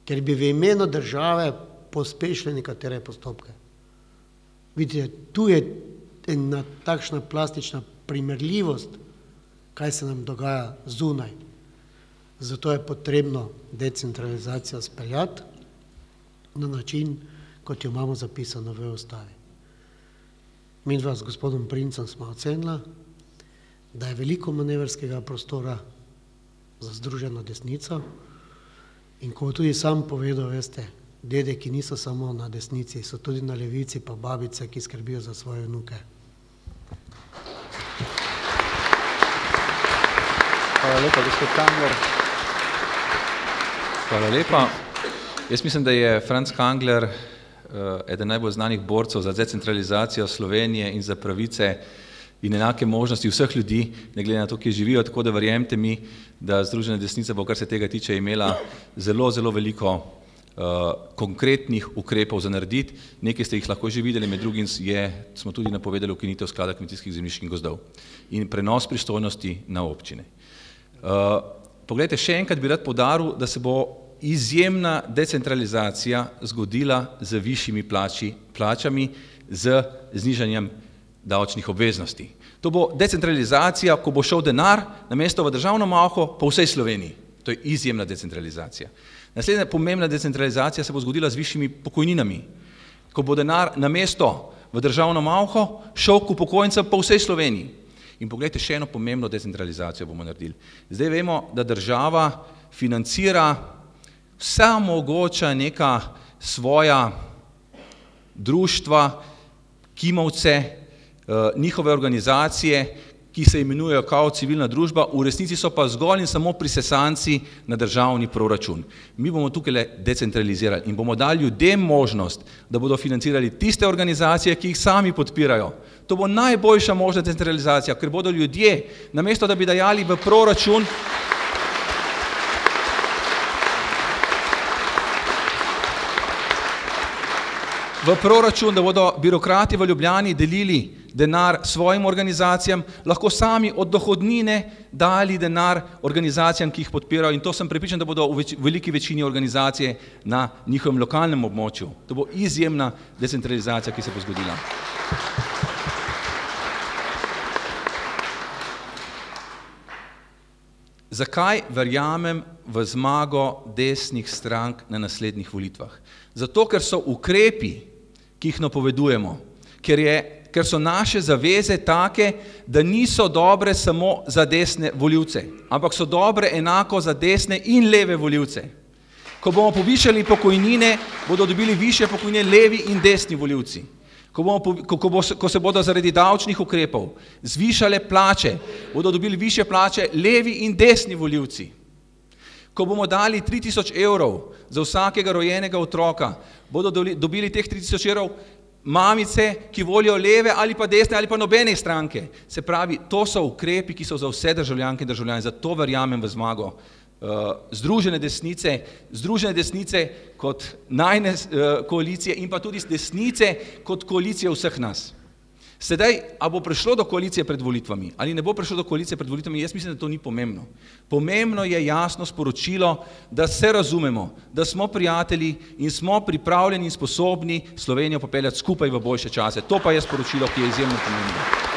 ker bi v imenu države pospešili nekatere postopke. Vidite, tu je ena takšna plastična primerljivost, kaj se nam dogaja zunaj. Zato je potrebno decentralizacijo speljati na način, kot jo imamo zapisano v ustavi. Midva s gospodom Princem smo ocenila, da je veliko manevrskega prostora za združeno desnico in ko tudi sam povedal, veste, dedeki niso samo na desnici, so tudi na levici, pa babice, ki skrbijo za svoje vnuke. Hvala lepa, gospod Kangler. Hvala lepa. Jaz mislim, da je Franc Kangler eden najbolj znanih borcev za decentralizacijo Slovenije in za pravice in enake možnosti vseh ljudi, ne glede na to, ki živijo, tako da verjemite mi, da Združena desnica bo, kar se tega tiče, imela zelo, zelo veliko konkretnih ukrepov za narediti. Nekaj ste jih lahko že videli, med drugim smo tudi napovedali ukinitev sklada kmetijskih zemljišč in gozdov in prenos pristojnosti na občine. Poglejte, še enkrat bi rad poudaril, da se bo izjemna decentralizacija zgodila z višjimi plačami, z znižanjem davčnih obveznosti. To bo decentralizacija, ko bo šel denar namesto v državno malho po vsej Sloveniji. To je izjemna decentralizacija. Naslednja pomembna decentralizacija se bo zgodila z višjimi pokojninami, ko bo denar namesto v državno malho šel k upokojencem po vsej Sloveniji. In poglejte, še eno pomembno decentralizacijo bomo naredili. Zdaj vemo, da država financira vsa mogoča neka svoja društva, kimavce, njihove organizacije, ki se imenujejo kao civilna družba, v resnici so pa zgolj in samo prisesanci na državni proračun. Mi bomo tukaj decentralizirali in bomo dali ljudem možnost, da bodo financirali tiste organizacije, ki jih sami podpirajo. To bo najboljša možna decentralizacija, ker bodo ljudje, namesto da bi dajali v proračun, da bodo birokrati v Ljubljani delili denar svojim organizacijam, lahko sami od dohodnine dali denar organizacijam, ki jih podpirajo, in to sem prepričan, da bodo v veliki večini organizacije na njihovem lokalnem območju. To bo izjemna decentralizacija, ki se bo zgodila. Zakaj verjamem v zmago desnih strank na naslednjih volitvah? Zato, ker so ukrepi, ki jih napovedujemo, ker so naše zaveze take, da niso dobre samo za desne volivce, ampak so dobre enako za desne in leve volivce. Ko bomo povišali pokojnine, bodo dobili višje pokojnine levi in desni volivci. Ko se bodo zaradi davčnih ukrepov zvišale plače, bodo dobili višje plače levi in desni volivci. Ko bomo dali 3000 evrov za vsakega rojenega otroka, bodo dobili teh 3000 evrov mamice, ki volijo leve ali pa desne ali pa nobene stranke. Se pravi, to so ukrepi, ki so za vse državljanke in državljane, zato verjamem v zmago Združene desnice kot najne koalicije in pa tudi desnice kot koalicije vseh nas. Sedaj, a bo prišlo do koalicije pred volitvami ali ne bo prišlo do koalicije pred volitvami, jaz mislim, da to ni pomembno. Pomembno je jasno sporočilo, da se razumemo, da smo prijatelji in smo pripravljeni in sposobni Slovenijo popeljati skupaj v boljše čase. To pa je sporočilo, ki je izjemno pomembno.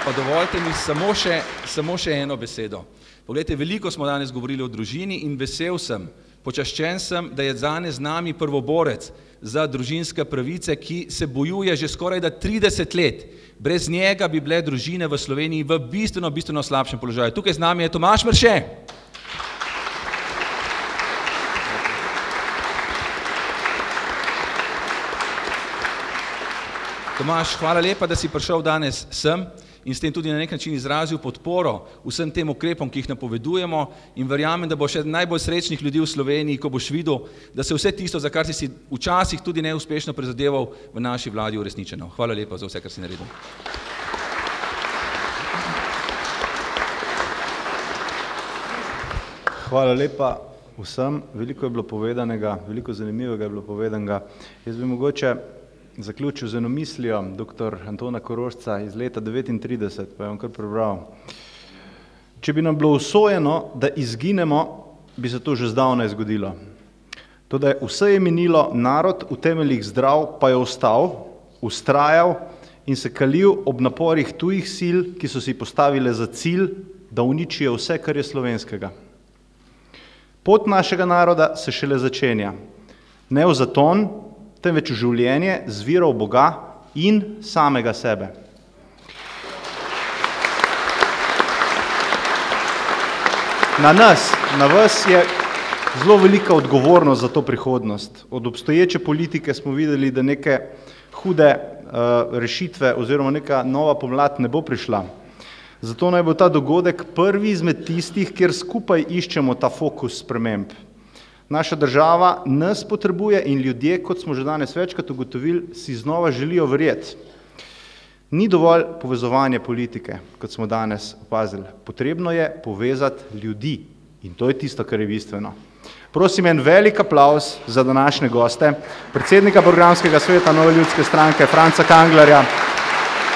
Pa dovolite mi samo še eno besedo. Poglejte, veliko smo danes govorili o družini in vesel sem, počaščen sem, da je danes z nami prvoborec za družinske pravice, ki se bojuje že skoraj 30 let. Brez njega bi bile družine v Sloveniji v bistveno slabšem položaju. Tukaj z nami je Tomaž Mrše. Tomaž, hvala lepa, da si prišel danes sem in s tem tudi na nek način izrazil podporo vsem tem ukrepom, ki jih napovedujemo, in verjamem, da bo še najbolj srečnih ljudi v Sloveniji, ko boš videl, da se vse tisto, za kar si včasih tudi neuspešno prizadeval, v naši vladi uresničeno. Hvala lepa za vse, kar si naredil. Hvala lepa vsem, veliko je bilo povedanega, veliko zanimivega je bilo povedanega. Jaz bi mogoče zaključil z eno mislijo dr. Antona Korošca iz leta 1939, pa je on kar prebral. Če bi nam bilo usojeno, da izginemo, bi se to že zdavnaj zgodilo. Toda vse je minilo, narod v temeljih zdrav pa je ostal, ustrajal in se kalil ob naporih tujih sil, ki so si postavile za cilj, da uničijo vse, kar je slovenskega. Pot našega naroda se šele začenja. Ne v zaton, temveč v življenje z virov Boga in samega sebe. Na nas, na vas je zelo velika odgovornost za to prihodnost. Od obstoječe politike smo videli, da neke hude rešitve oziroma neka nova pomlad ne bo prišla. Zato naj bo ta dogodek prvi izmed tistih, kjer skupaj iščemo ta fokus sprememb. Naša država nas potrebuje in ljudje, kot smo že danes večkrat ugotovili, si znova želijo verjeti. Ni dovolj povezovanje politike, kot smo danes opazili. Potrebno je povezati ljudi in to je tisto, kar je bistveno. Prosim en velik aplavz za današnje goste, predsednika programskega sveta Nove ljudske stranke Franca Kanglerja,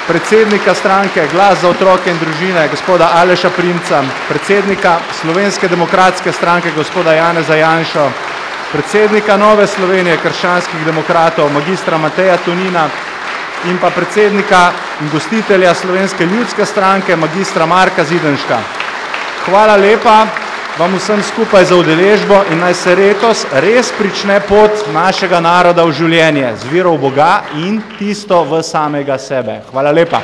predsednika stranke Glas za otroke in družine, gospoda Aleša Primca, predsednika Slovenske demokratske stranke, gospoda Janeza Janšo, predsednika Nove Slovenije krščanskih demokratov, magistra Mateja Tonina in pa predsednika in gostitelja Slovenske ljudske stranke, magistra Marka Zidenška. Hvala lepa vam vsem skupaj za udeležbo in naj se letos res prične pot našega naroda v življenje, z vero v Boga in tisto v samega sebe. Hvala lepa.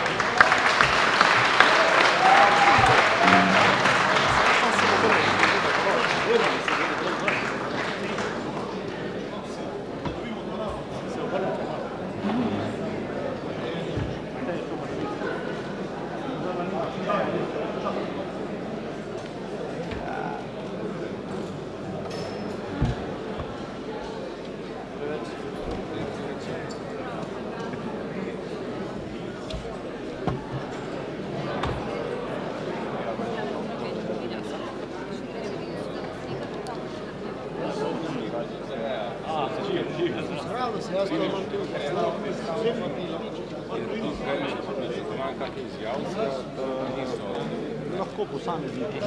Lahko posamezniki.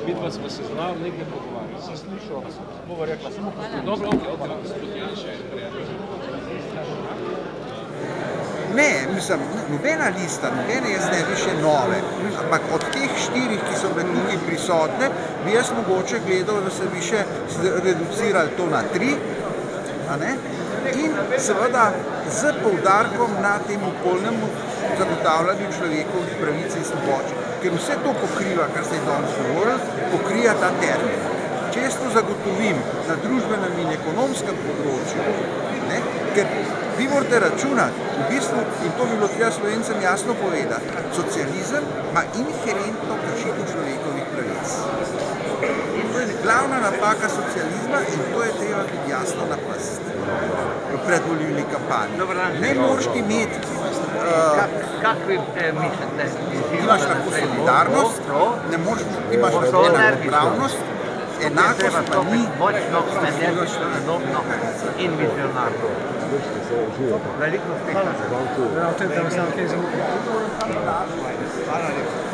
Vidva sva se znala nekaj pogovarjati. Sem slišal, bova rekla, samo dobro, Ne, mislim, nobena lista, nobene jaz ne bi še nove, ampak od teh 4, ki so bile tukaj prisotne, bi jaz mogoče gledal, da se bi še reducirali to na 3, a ne? In seveda z poudarkom na tem polnemu zagotavljanju človekovih pravic in svoboščin, ker vse to pokriva, kar ste danes govorili, pokrija ta termin. Če jaz to zagotovim na družbenem in ekonomskem področju, ne, ker vi morate računati, v bistvu, in to bi bilo treba Slovencem jasno povedati, socializem ima inherentno kršitev človekovih pravic. To je glavna napaka socializma in to je treba biti jasno napasti v predvolilni kampanji. Ne moreš imeti, imaš lahko solidarnost, ne moreš, imaš lahko enakopravnost, enakost pa ni in vizionarno. Veliko uspeha. Hvala lepa.